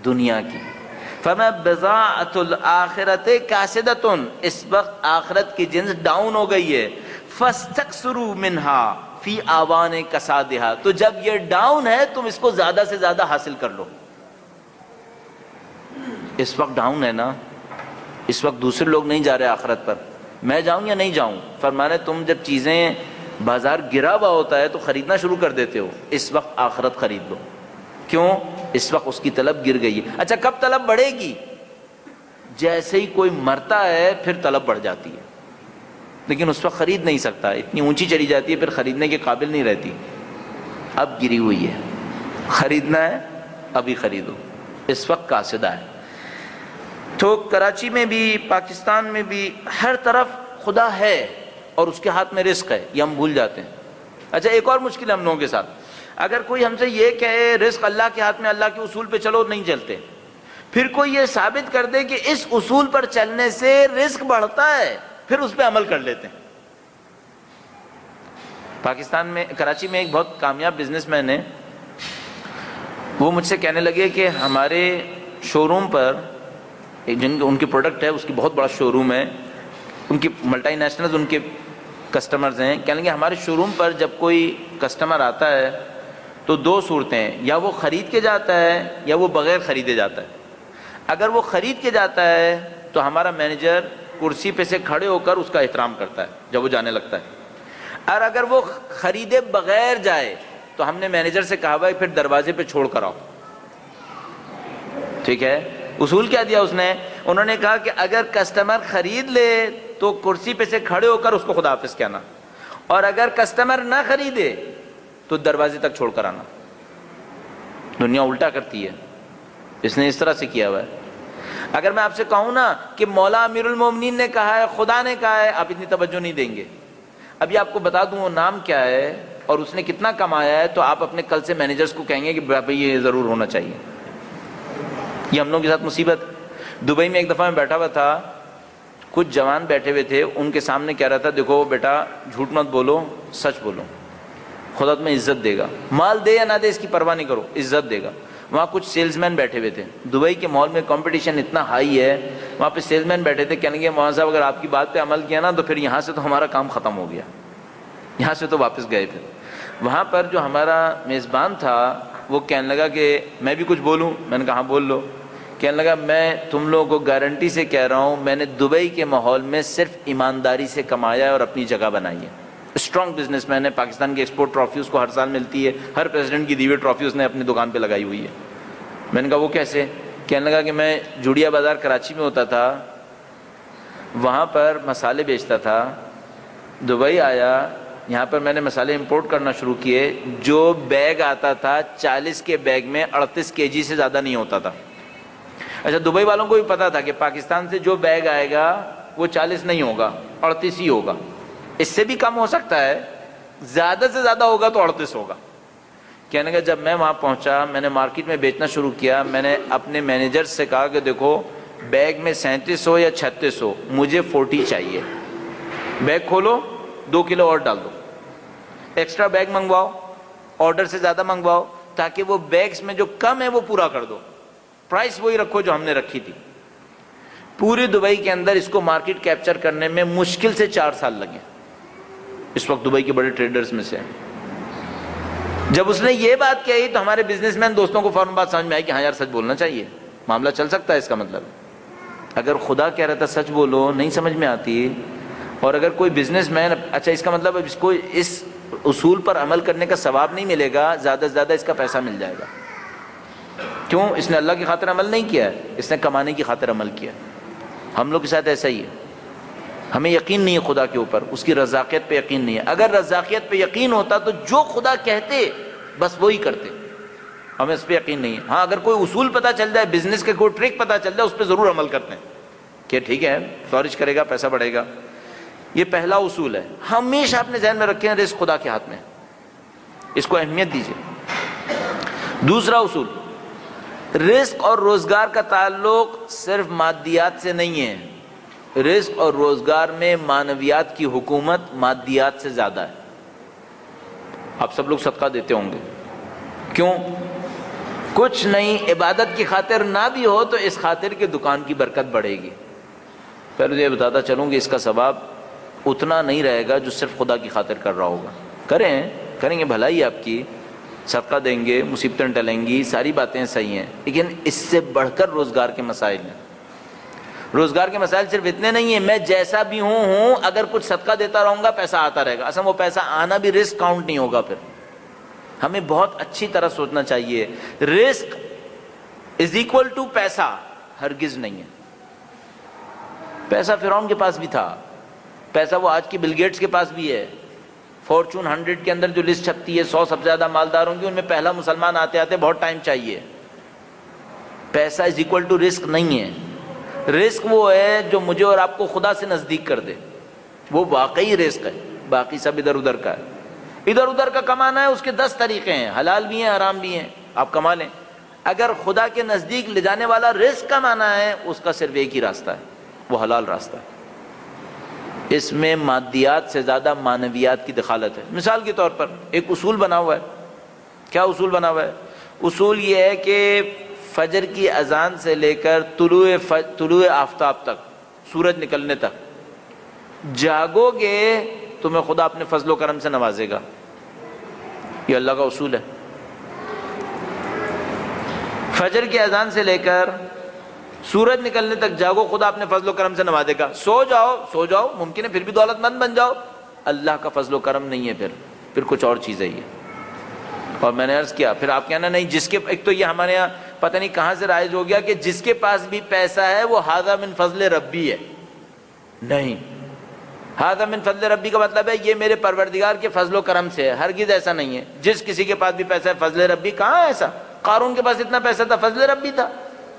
دنیا کی. فرمایا بضاعۃ الآخرۃ کاسدۃ، اس وقت آخرت کی جنس ڈاؤن ہو گئی ہے. فاستکثروا منها فی آوان کسادها، تو جب یہ ڈاؤن ہے تم اس کو زیادہ سے زیادہ حاصل کر لو. اس وقت ڈاؤن ہے نا، اس وقت دوسرے لوگ نہیں جا رہے آخرت پر، میں جاؤں یا نہیں جاؤں؟ فرمانے تم جب چیزیں بازار گرا ہوا ہوتا ہے تو خریدنا شروع کر دیتے ہو. اس وقت آخرت خرید لو. کیوں؟ اس وقت اس کی طلب گر گئی ہے. اچھا کب طلب بڑھے گی؟ جیسے ہی کوئی مرتا ہے پھر طلب بڑھ جاتی ہے، لیکن اس وقت خرید نہیں سکتا، اتنی اونچی چلی جاتی ہے پھر خریدنے کے قابل نہیں رہتی. اب گری ہوئی ہے، خریدنا ہے ابھی خریدو. اس وقت کاسدہ ہے. تو کراچی میں بھی، پاکستان میں بھی، ہر طرف خدا ہے اور اس کے ہاتھ میں رزق ہے، یہ ہم بھول جاتے ہیں. اچھا ایک اور مشکل ہے ہم لوگوں کے ساتھ، اگر کوئی ہم سے یہ کہے رزق اللہ کے ہاتھ میں، اللہ کے اصول پہ چلو، نہیں چلتے. پھر کوئی یہ ثابت کر دے کہ اس اصول پر چلنے سے رزق بڑھتا ہے، پھر اس پہ عمل کر لیتے ہیں. پاکستان میں، کراچی میں ایک بہت کامیاب بزنس مین ہے، وہ مجھ سے کہنے لگے کہ ہمارے شو روم پر ان کی پروڈکٹ ہے، اس کی بہت بڑا شو روم ہے، ان کی ملٹی نیشنلز ان کے کسٹمرز ہیں. کہنے لگے ہمارے شو روم پر جب کوئی کسٹمر آتا ہے تو دو صورتیں ہیں، یا وہ خرید کے جاتا ہے یا وہ بغیر خریدے جاتا ہے. اگر وہ خرید کے جاتا ہے تو ہمارا مینیجر کرسی پہ سے کھڑے ہو کر اس کا احترام کرتا ہے جب وہ جانے لگتا ہے. اور اگر وہ خریدے بغیر جائے تو ہم نے مینیجر سے کہا بھائی پھر دروازے پہ چھوڑ کر آؤ. ٹھیک ہے، اصول کیا دیا اس نے؟ انہوں نے کہا کہ اگر کسٹمر خرید لے تو کرسی پہ سے کھڑے ہو کر اس کو خدا حافظ کہنا، اور اگر کسٹمر نہ خریدے تو دروازے تک چھوڑ کر آنا. دنیا الٹا کرتی ہے، اس نے اس طرح سے کیا ہوا ہے. اگر میں آپ سے کہوں نا کہ مولا امیر المومنین نے کہا ہے، خدا نے کہا ہے، آپ اتنی توجہ نہیں دیں گے. ابھی آپ کو بتا دوں وہ نام کیا ہے اور اس نے کتنا کمایا ہے، تو آپ اپنے کل سے مینیجرز کو کہیں گے کہ بھائی یہ ضرور ہونا چاہیے. یہ ہم لوگوں کے ساتھ مصیبت. دبئی میں ایک دفعہ میں بیٹھا ہوا تھا، کچھ جوان بیٹھے ہوئے تھے، ان کے سامنے کہہ رہا تھا دیکھو بیٹا جھوٹ مت بولو، سچ بولو، خدا تمہیں عزت دے گا. مال دے یا نہ دے اس کی پرواہ نہیں کرو، عزت دے گا. وہاں کچھ سیلز مین بیٹھے ہوئے تھے. دبئی کے مال میں کمپٹیشن اتنا ہائی ہے، وہاں پہ سیلز مین بیٹھے تھے، کہنے لگے مولانا صاحب اگر آپ کی بات پہ عمل کیا نا تو پھر یہاں سے تو ہمارا کام ختم ہو گیا، یہاں سے تو واپس گئے. پھر وہاں پر جو ہمارا میزبان تھا وہ کہنے لگا کہ میں بھی کچھ بولوں. میں نے کہا ہاں بول لو. کہنے لگا میں تم لوگوں کو گارنٹی سے کہہ رہا ہوں، میں نے دبئی کے ماحول میں صرف ایمانداری سے کمایا ہے اور اپنی جگہ بنائی ہے. اسٹرانگ بزنس مین ہے. پاکستان کی ایکسپورٹ ٹرافی اس کو ہر سال ملتی ہے، ہر پریزیڈنٹ کی دی ہوئی ٹرافی اس نے اپنی دکان پہ لگائی ہوئی ہے. میں نے کہا وہ کیسے؟ کہنے لگا کہ میں جوڑیا بازار کراچی میں ہوتا تھا، وہاں پر مسالے بیچتا تھا. دبئی آیا، یہاں پر میں نے مسالے امپورٹ کرنا شروع کیے. جو بیگ آتا تھا 40 کے بیگ میں 38 kg سے زیادہ نہیں ہوتا تھا. اچھا دبئی والوں کو بھی پتا تھا کہ پاکستان سے جو بیگ آئے گا وہ 40 نہیں ہوگا، 38 ہی ہوگا. اس سے بھی کم ہو سکتا ہے، زیادہ سے زیادہ ہوگا تو 38 ہوگا. کہنے کا جب میں وہاں پہنچا، میں نے مارکیٹ میں بیچنا شروع کیا. میں نے اپنے مینیجر سے کہا کہ دیکھو بیگ میں 37 ہو یا 36 ہو، مجھے 40 چاہیے. بیگ کھولو، 2 کلو اور ڈال دو، ایکسٹرا بیگ منگواؤ، آرڈر سے زیادہ منگواؤ، تاکہ وہ بیگز میں جو کم ہے وہ پورا کر دو، پرائس وہی رکھو جو ہم نے رکھی تھی۔ پوری دبئی کے اندر اس کو مارکیٹ کیپچر کرنے میں مشکل سے 4 سال لگے، اس وقت دبئی کے بڑے ٹریڈرز میں سے۔ جب اس نے یہ بات کہی تو ہمارے بزنس مین دوستوں کو فوراً بات سمجھ میں آئی کہ ہاں یار سچ بولنا چاہیے، معاملہ چل سکتا ہے اس کا مطلب۔ اگر خدا کہہ رہا تھا سچ بولو، نہیں سمجھ میں آتی، اور اگر کوئی بزنس مین، اچھا اس کا مطلب اس کو اس اصول پر عمل کرنے کا ثواب نہیں ملے گا، زیادہ سے زیادہ اس کا پیسہ مل جائے گا۔ کیوں؟ اس نے اللہ کی خاطر عمل نہیں کیا ہے، اس نے کمانے کی خاطر عمل کیا۔ ہم لوگ کے ساتھ ایسا ہی ہے، ہمیں یقین نہیں ہے خدا کے اوپر، اس کی رزاقیت پہ یقین نہیں ہے۔ اگر رزاقیت پہ یقین ہوتا تو جو خدا کہتے بس وہی کرتے، ہمیں اس پہ یقین نہیں ہے۔ ہاں اگر کوئی اصول پتہ چل جائے، بزنس کے کوئی ٹرک پتہ چل جائے، اس پہ ضرور عمل کرتے ہیں کہ ٹھیک ہے فلورش کرے گا، پیسہ بڑھے گا۔ یہ پہلا اصول ہے، ہمیشہ اپنے ذہن میں رکھیں رزق خدا کے ہاتھ میں، اس کو اہمیت دیجیے۔ دوسرا اصول، رزق اور روزگار کا تعلق صرف مادیات سے نہیں ہے، رزق اور روزگار میں معنویات کی حکومت مادیات سے زیادہ ہے۔ آپ سب لوگ صدقہ دیتے ہوں گے، کیوں؟ کچھ نہیں، عبادت کی خاطر نہ بھی ہو تو اس خاطر کہ دکان کی برکت بڑھے گی۔ پہلے یہ بتاتا چلوں کہ اس کا ثواب اتنا نہیں رہے گا جو صرف خدا کی خاطر کر رہا ہوگا۔ کریں گے بھلائی آپ کی، صدقہ دیں گے، مصیبتیں ٹلیں گی، ساری باتیں صحیح ہیں، لیکن اس سے بڑھ کر روزگار کے مسائل ہیں۔ روزگار کے مسائل صرف اتنے نہیں ہیں، میں جیسا بھی ہوں اگر کچھ صدقہ دیتا رہوں گا پیسہ آتا رہے گا، اصل وہ پیسہ آنا بھی رزق کاؤنٹ نہیں ہوگا۔ پھر ہمیں بہت اچھی طرح سوچنا چاہیے، رزق از ایکول ٹو پیسہ ہرگز نہیں ہے۔ پیسہ فرعون کے پاس بھی تھا، پیسہ وہ آج کی بل گیٹس کے پاس بھی ہے۔ فارچون 100 کے اندر جو لسٹ چھپتی ہے 100 سب سے زیادہ مالداروں کی، ان میں پہلا مسلمان آتے آتے بہت ٹائم چاہیے۔ پیسہ از ایکول ٹو رزق نہیں ہے، رزق وہ ہے جو مجھے اور آپ کو خدا سے نزدیک کر دے، وہ واقعی رزق ہے، باقی سب ادھر ادھر کا ہے۔ ادھر ادھر کا کمانا ہے، اس کے 10 طریقے ہیں، حلال بھی ہیں حرام بھی ہیں، آپ کما لیں۔ اگر خدا کے نزدیک لے جانے والا رزق کمانا ہے، اس کا صرف ایک ہی راستہ ہے، وہ حلال راستہ ہے۔ اس میں مادیات سے زیادہ معنویات کی دخالت ہے۔ مثال کے طور پر ایک اصول بنا ہوا ہے، کیا اصول بنا ہوا ہے؟ اصول یہ ہے کہ فجر کی اذان سے لے کر طلوع آفتاب تک، سورج نکلنے تک جاگو گے تمہیں خدا اپنے فضل و کرم سے نوازے گا۔ یہ اللہ کا اصول ہے۔ فجر کی اذان سے لے کر سورج نکلنے تک جاگو، خدا اپنے فضل و کرم سے نوازے گا۔ سو جاؤ ممکن ہے پھر بھی دولت مند بن جاؤ، اللہ کا فضل و کرم نہیں ہے، پھر کچھ اور چیز ہے یہ۔ اور میں نے عرض کیا، پھر آپ کہنا نہیں جس کے، ایک تو یہ ہمارے یہاں پتہ نہیں کہاں سے رائج ہو گیا کہ جس کے پاس بھی پیسہ ہے وہ ھذا من فضل ربی ہے۔ نہیں، ھذا من فضل ربی کا مطلب ہے یہ میرے پروردگار کے فضل و کرم سے ہے، ہرگز ایسا نہیں ہے۔ جس کسی کے پاس بھی پیسہ ہے فضل ربی، کہاں ہے ایسا؟ قارون کے پاس اتنا پیسہ تھا، فضل ربی تھا۔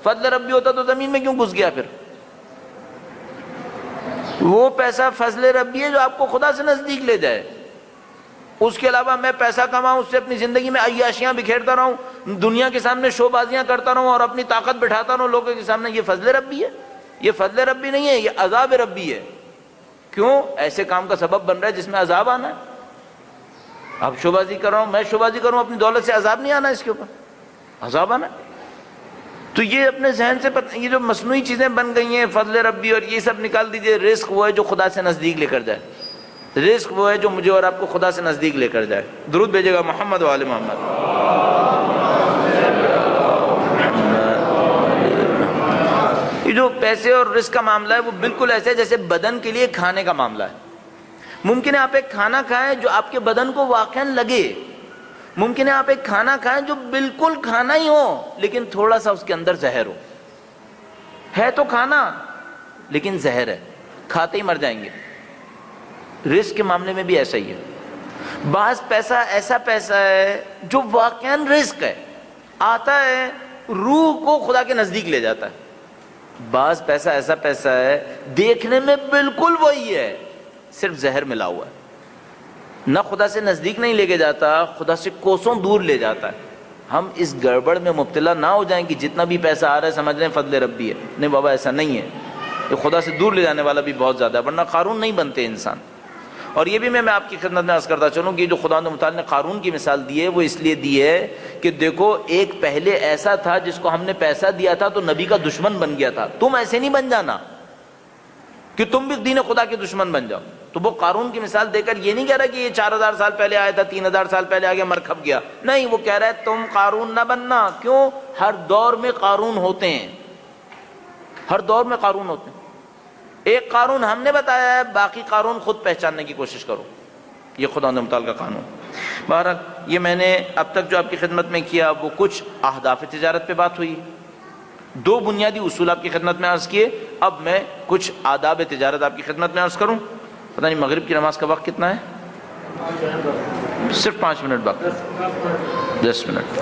فضل ربی ہوتا تو زمین میں کیوں گھس گیا؟ پھر وہ پیسہ فضل ربی ہے جو آپ کو خدا سے نزدیک لے جائے۔ اس کے علاوہ میں پیسہ کماؤں، اس سے اپنی زندگی میں عیاشیاں بکھیرتا رہوں، دنیا کے سامنے شو بازیاں کرتا رہوں اور اپنی طاقت بٹھاتا رہوں لوگوں کے سامنے، یہ فضل ربی ہے؟ یہ فضل ربی نہیں ہے، یہ عذاب ربی ہے۔ کیوں؟ ایسے کام کا سبب بن رہا ہے جس میں عذاب آنا ہے۔ اب شو بازی کر رہا ہوں، میں شو بازی کروں اپنی دولت سے، عذاب نہیں آنا اس کے اوپر، عذاب آنا ہے۔ تو یہ اپنے ذہن سے یہ جو مصنوعی چیزیں بن گئی ہیں فضل ربی اور یہ سب نکال دیجئے۔ رزق وہ ہے جو خدا سے نزدیک لے کر جائے، رزق وہ ہے جو مجھے اور آپ کو خدا سے نزدیک لے کر جائے۔ درود بھیجے گا محمد و آل محمد۔ یہ جو پیسے اور رزق کا معاملہ ہے وہ بالکل ایسے ہے جیسے بدن کے لیے کھانے کا معاملہ ہے۔ ممکن ہے آپ ایک کھانا کھائیں جو آپ کے بدن کو واقعاً لگے، ممکن ہے آپ ایک کھانا کھائیں جو بالکل کھانا ہی ہو لیکن تھوڑا سا اس کے اندر زہر ہو، ہے تو کھانا لیکن زہر ہے، کھاتے ہی مر جائیں گے۔ رزق کے معاملے میں بھی ایسا ہی ہے۔ بعض پیسہ ایسا پیسہ ہے جو واقعاً رزق ہے، آتا ہے روح کو خدا کے نزدیک لے جاتا ہے۔ بعض پیسہ ایسا پیسہ ہے دیکھنے میں بالکل وہی ہے، صرف زہر ملا ہوا ہے، نہ خدا سے نزدیک نہیں لے کے جاتا، خدا سے کوسوں دور لے جاتا ہے۔ ہم اس گڑبڑ میں مبتلا نہ ہو جائیں کہ جتنا بھی پیسہ آ رہا ہے سمجھ رہے ہیں فضل ربی ہے۔ نہیں بابا، ایسا نہیں ہے، یہ خدا سے دور لے جانے والا بھی بہت زیادہ ہے، ورنہ قارون نہیں بنتے انسان۔ اور یہ بھی میں آپ کی خدمت میں عرض کرتا چلوں کہ جو خداوند متعال نے قارون کی مثال دی ہے وہ اس لیے دی ہے کہ دیکھو ایک پہلے ایسا تھا جس کو ہم نے پیسہ دیا تھا تو نبی کا دشمن بن گیا تھا، تم ایسے نہیں بن جانا کہ تم بھی دین خدا کے دشمن بن جاؤ۔ تو وہ قارون کی مثال دے کر یہ نہیں کہہ رہا کہ یہ 4000 سال پہلے آیا تھا، 3000 سال پہلے آ گیا مر کھپ گیا، نہیں، وہ کہہ رہا ہے تم قارون نہ بننا۔ کیوں؟ ہر دور میں قارون ہوتے ہیں، ہر دور میں قارون ہوتے ہیں۔ ایک قارون ہم نے بتایا ہے، باقی قارون خود پہچاننے کی کوشش کرو، یہ خداوند متعال کا قانون۔ بہرحال یہ میں نے اب تک جو آپ کی خدمت میں کیا وہ کچھ اہداف تجارت پہ بات ہوئی، 2 بنیادی اصول آپ کی خدمت میں عرض کیے۔ اب میں کچھ آداب تجارت آپ کی خدمت میں عرض کروں۔ پتہ نہیں مغرب کی نماز کا وقت کتنا ہے؟ صرف 5 منٹ باقی، 10 منٹ،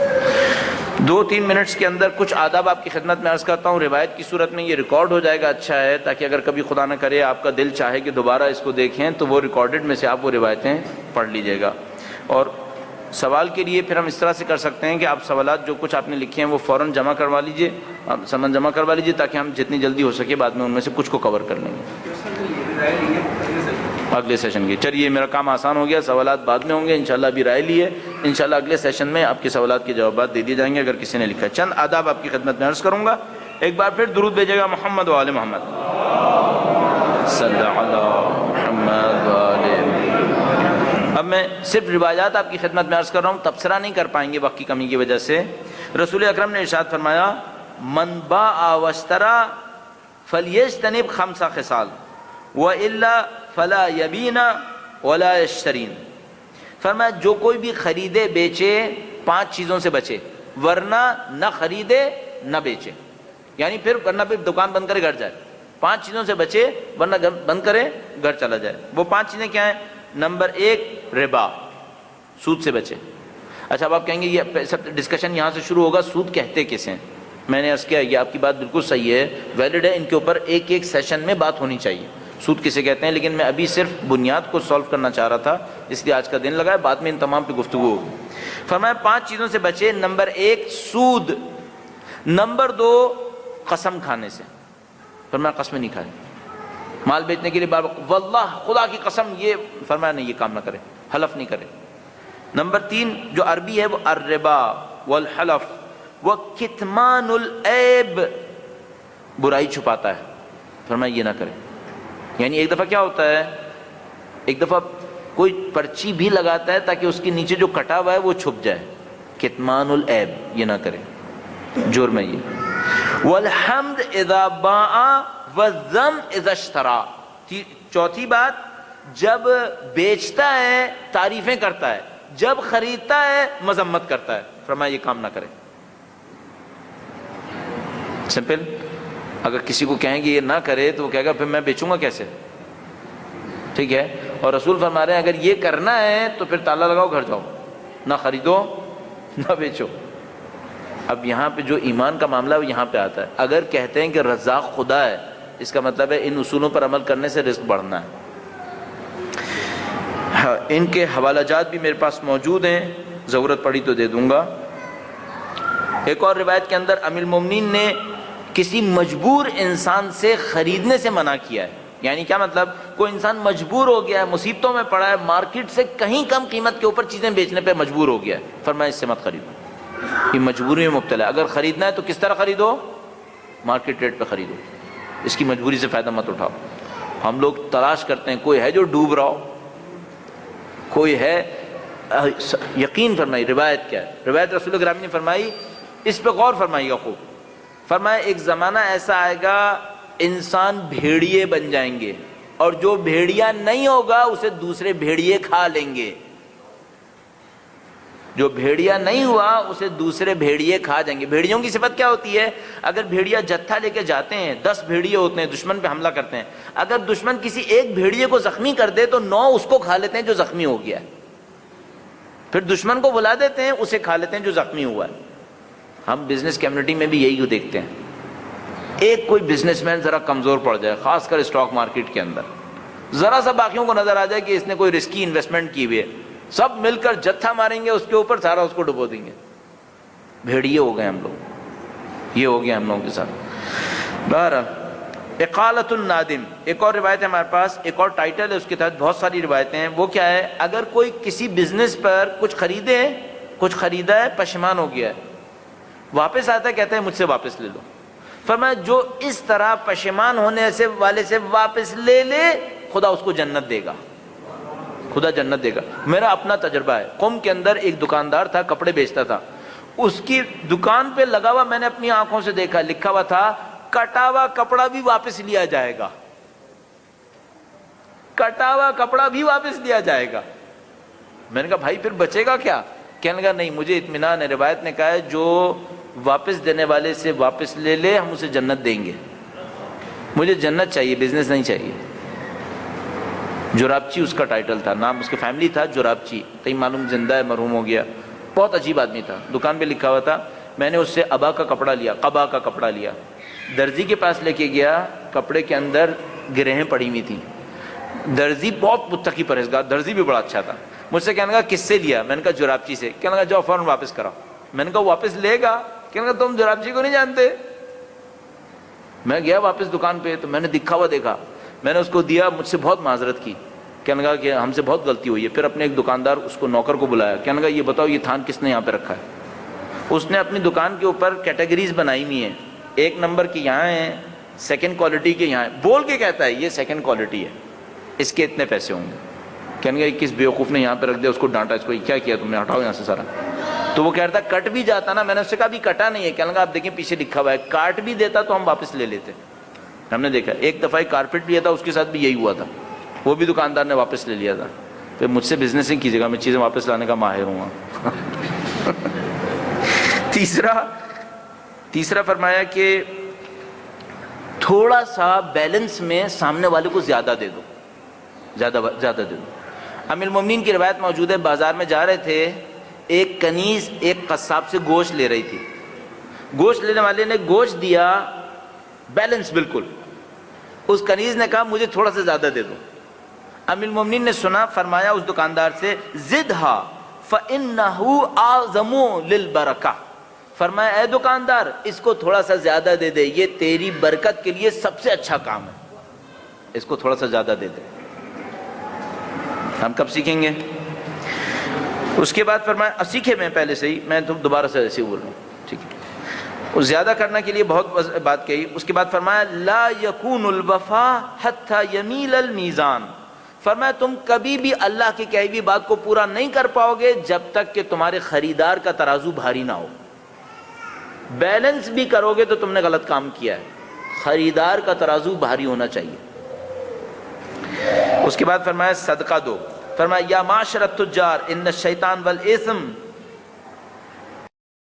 2-3 منٹس کے اندر کچھ آداب آپ کی خدمت میں عرض کرتا ہوں۔ روایت کی صورت میں یہ ریکارڈ ہو جائے گا، اچھا ہے، تاکہ اگر کبھی خدا نہ کرے آپ کا دل چاہے کہ دوبارہ اس کو دیکھیں تو وہ ریکارڈڈ میں سے آپ وہ روایتیں پڑھ لیجئے گا۔ اور سوال کے لیے پھر ہم اس طرح سے کر سکتے ہیں کہ آپ سوالات جو کچھ آپ نے لکھے ہیں وہ فوراً جمع کروا لیجئے، سمن جمع کروا لیجئے، تاکہ ہم جتنی جلدی ہو سکے بعد میں ان میں سے کچھ کو کور کر لیں گے اگلے سیشن کی۔ چلیے میرا کام آسان ہو گیا، سوالات بعد میں ہوں گے انشاءاللہ۔ ابھی رائے لی ہے، انشاءاللہ اگلے سیشن میں آپ کے سوالات کے جوابات دے دیے جائیں گے اگر کسی نے لکھا ہے۔ چند آداب آپ کی خدمت میں عرض کروں گا، ایک بار پھر درود بھیجے گا محمد و آل محمد، صلی اللہ علی محمد و آل محمد۔ اب میں صرف روایات آپ کی خدمت میں عرض کر رہا ہوں، تبصرہ نہیں کر پائیں گے وقت کی کمی کی وجہ سے۔ رسول اکرم نے ارشاد فرمایا من باع واشترى فلیجتنب 5 خصال وإلا فلا یبین ولا یشترین۔ فرمایا جو کوئی بھی خریدے بیچے 5 چیزوں سے بچے، ورنہ نہ خریدے نہ بیچے، یعنی پھر ورنہ پھر دکان بند کرے گھر جائے۔ 5 چیزوں سے بچے ورنہ بند کرے گھر چلا جائے۔ وہ 5 چیزیں کیا ہیں؟ نمبر 1 ربا، سود سے بچے۔ اچھا اب آپ کہیں گے یہ سب ڈسکشن یہاں سے شروع ہوگا، سود کہتے کسے ہیں؟ میں نے عرض کیا یہ آپ کی بات بالکل صحیح ہے، ویلڈ ہے، ان کے اوپر ایک سیشن میں بات ہونی چاہیے سود کسے کہتے ہیں، لیکن میں ابھی صرف بنیاد کو سولو کرنا چاہ رہا تھا، اس لیے آج کا دن لگا ہے، بعد میں ان تمام پہ گفتگو ہوگی۔ فرمایا 5 چیزوں سے بچے، نمبر 1 سود، نمبر 2 قسم کھانے سے۔ فرمایا قسمیں نہیں کھائے، مال بیچنے کے لیے بار بار واللہ خدا کی قسم، یہ فرمایا نہیں، یہ کام نہ کرے، حلف نہیں کرے۔ نمبر 3 جو عربی ہے وہ الربا والحلف وکتمان العیب، برائی چھپاتا ہے، فرمایا یہ نہ کرے۔ یعنی ایک دفعہ کیا ہوتا ہے، ایک دفعہ کوئی پرچی بھی لگاتا ہے تاکہ اس کے نیچے جو کٹا ہوا ہے وہ چھپ جائے، کتمان العیب، یہ نہ کرے، جرم ہے یہ۔ والحمد اذا باع والذم اذا اشترى، چوتھی بات جب بیچتا ہے تعریفیں کرتا ہے، جب خریدتا ہے مذمت کرتا ہے، فرمایا یہ کام نہ کرے۔ سمپل۔ اگر کسی کو کہیں گے یہ نہ کرے تو وہ کہے گا پھر میں بیچوں گا کیسے، ٹھیک ہے۔ اور رسول فرما رہے ہیں اگر یہ کرنا ہے تو پھر تالا لگاؤ، گھر جاؤ، نہ خریدو نہ بیچو۔ اب یہاں پہ جو ایمان کا معاملہ ہے وہ یہاں پہ آتا ہے۔ اگر کہتے ہیں کہ رزاق خدا ہے، اس کا مطلب ہے ان اصولوں پر عمل کرنے سے رزق بڑھنا ہے۔ ان کے حوالہ جات بھی میرے پاس موجود ہیں، ضرورت پڑی تو دے دوں گا۔ ایک اور روایت کے اندر امیر المومنین نے کسی مجبور انسان سے خریدنے سے منع کیا ہے۔ یعنی کیا مطلب، کوئی انسان مجبور ہو گیا ہے، مصیبتوں میں پڑا ہے، مارکیٹ سے کہیں کم قیمت کے اوپر چیزیں بیچنے پہ مجبور ہو گیا ہے، فرمایا اس سے مت خریدو، یہ مجبوری میں مبتلا ہے۔ اگر خریدنا ہے تو کس طرح خریدو؟ مارکیٹ ریٹ پہ خریدو، اس کی مجبوری سے فائدہ مت اٹھاؤ۔ ہم لوگ تلاش کرتے ہیں کوئی ہے جو ڈوب رہا ہو، کوئی ہے، یقین فرمائی روایت کیا ہے، روایت رسول گرامی نے فرمائی، اس پہ غور فرمائیے گا خوب۔ فرمایا ایک زمانہ ایسا آئے گا انسان بھیڑیے بن جائیں گے، اور جو بھیڑیا نہیں ہوگا اسے دوسرے بھیڑیے کھا لیں گے۔ جو بھیڑیا نہیں ہوا اسے دوسرے بھیڑیے کھا جائیں گے۔ بھیڑیوں کی صفت کیا ہوتی ہے؟ اگر بھیڑیا جتھا لے کے جاتے ہیں، 10 بھیڑیے ہوتے ہیں، دشمن پہ حملہ کرتے ہیں، اگر دشمن کسی ایک بھیڑیے کو زخمی کر دے تو 9 اس کو کھا لیتے ہیں جو زخمی ہو گیا ہے، پھر دشمن کو بلا دیتے ہیں، اسے کھا لیتے ہیں جو زخمی ہوا ہے۔ ہم بزنس کمیونٹی میں بھی یہی دیکھتے ہیں، ایک کوئی بزنس مین ذرا کمزور پڑ جائے، خاص کر اسٹاک مارکیٹ کے اندر، ذرا سا باقیوں کو نظر آ جائے کہ اس نے کوئی رسکی انویسٹمنٹ کی ہوئی ہے، سب مل کر جتھا ماریں گے اس کے اوپر، سارا اس کو ڈبو دیں گے۔ بھیڑیے ہو گئے ہم لوگ، یہ ہو گیا ہم لوگوں کے ساتھ۔ بہرحال اقالۃ النادم، ایک اور روایت ہے ہمارے پاس، ایک اور ٹائٹل ہے اس کے تحت بہت ساری روایتیں ہیں. وہ کیا ہے؟ اگر کوئی کسی بزنس پر کچھ خریدا ہے، پشیمان ہو گیا ہے، واپس آتا ہے، کہتا ہے مجھ سے واپس لے لو. فرمایا جو اس طرح پشیمان ہونے سے والے سے واپس لے لے، خدا اس کو جنت دے گا، خدا جنت دے گا. میرا اپنا تجربہ ہے. قم کے اندر ایک دکاندار تھا، کپڑے بیچتا تھا. اس کی دکان پہ لگا ہوا، میں نے اپنی آنکھوں سے دیکھا، لکھا ہوا تھا کٹا ہوا کپڑا بھی واپس لیا جائے گا، کٹا ہوا کپڑا بھی واپس لیا جائے گا. میں نے کہا بھائی پھر بچے گا کیا؟ کہنے لگا نہیں، مجھے اطمینان ہے، روایت نے کہا ہے جو واپس دینے والے سے واپس لے لے ہم اسے جنت دیں گے. مجھے جنت چاہیے، بزنس نہیں چاہیے. جرابچی اس کا ٹائٹل تھا، نام اس کی فیملی تھا جرابچی. تئی معلوم زندہ ہے، مرحوم ہو گیا. بہت عجیب آدمی تھا. دکان پہ لکھا ہوا تھا، میں نے اس سے ابا کا کپڑا لیا، قبا کا کپڑا لیا. درزی کے پاس لے کے گیا، کپڑے کے اندر گرہیں پڑی ہوئی تھیں. درزی بہت متقی پرہیزگار، درزی بھی بڑا اچھا تھا. مجھ سے کہنے لگا کس سے لیا؟ میں نے کہا جرابچی سے. کہنے لگا جاؤ فوراً واپس کراؤ. میں نے کہا واپس لے گا؟ کہنے لگا تم جرابچی کو نہیں جانتے. میں گیا واپس دکان پہ تو میں نے دکھا ہوا دیکھا، میں نے اس کو دیا. مجھ سے بہت معذرت کی. کہنے لگا کہ ہم سے بہت غلطی ہوئی ہے. پھر اپنے ایک دکاندار اس کو نوکر کو بلایا. کہنے لگا یہ بتاؤ یہ تھان کس نے یہاں پہ رکھا ہے؟ اس نے اپنی دکان کے اوپر کیٹیگریز بنائی ہوئی ہیں، 1 نمبر کی یہاں ہیں، 2nd کوالٹی کے یہاں ہے. بول کے کہتا ہے یہ 2nd کوالٹی ہے، اس کے اتنے پیسے ہوں گے. کہنے لگا کس بیوقوف نے یہاں پہ رکھ دیا. اس کو ڈانٹا، اس کو کیا کیا تم نے، ہٹاؤ یہاں سے سارا. تو وہ کہہ رہا تھا کٹ بھی جاتا نا. میں نے اس سے کہا بھی کٹا نہیں ہے. کہنے لگا آپ دیکھیں پیچھے لکھا ہوا ہے، کاٹ بھی دیتا تو ہم واپس لے لیتے. ہم نے دیکھا ایک دفعہ ایک کارپیٹ لیا تھا، اس کے ساتھ بھی یہی ہوا تھا، وہ بھی دکاندار نے واپس لے لیا تھا. پھر مجھ سے بزنس نہیں کیجیے گا، میں چیزیں واپس لانے کا ماہر ہوں. تیسرا فرمایا کہ تھوڑا سا بیلنس میں سامنے والے کو زیادہ دے دو، زیادہ دے دو. ام المومنین کی روایت موجود ہے، بازار میں جا رہے تھے، ایک کنیز ایک قصاب سے گوشت لے رہی تھی. گوشت لینے والے نے گوشت دیا بیلنس بالکل. اس کنیز نے کہا مجھے تھوڑا سا زیادہ دے دو. ام المومنین نے سنا، فرمایا اس دکاندار سے زدھا فإنہ اعظم للبرکہ. فرمایا اے دکاندار اس کو تھوڑا سا زیادہ دے دے، یہ تیری برکت کے لیے سب سے اچھا کام ہے، اس کو تھوڑا سا زیادہ دے دے. ہم کب سیکھیں گے؟ اس کے بعد فرمایا سیکھے میں پہلے سے ہی، میں تو دوبارہ سے ایسے بول رہا ہوں، ٹھیک ہے. اور زیادہ کرنے کے لیے بہت بات کہی. اس کے بعد فرمایا لا یکون الوفا حتی یمیل المیزان. فرمایا تم کبھی بھی اللہ کی کہی ہوئی بات کو پورا نہیں کر پاؤ گے جب تک کہ تمہارے خریدار کا ترازو بھاری نہ ہو. بیلنس بھی کرو گے تو تم نے غلط کام کیا ہے. خریدار کا ترازو بھاری ہونا چاہیے. اس کے بعد فرمایا صدقہ دو. فرمایا یا معاشر التجار ان الشیطان والاثم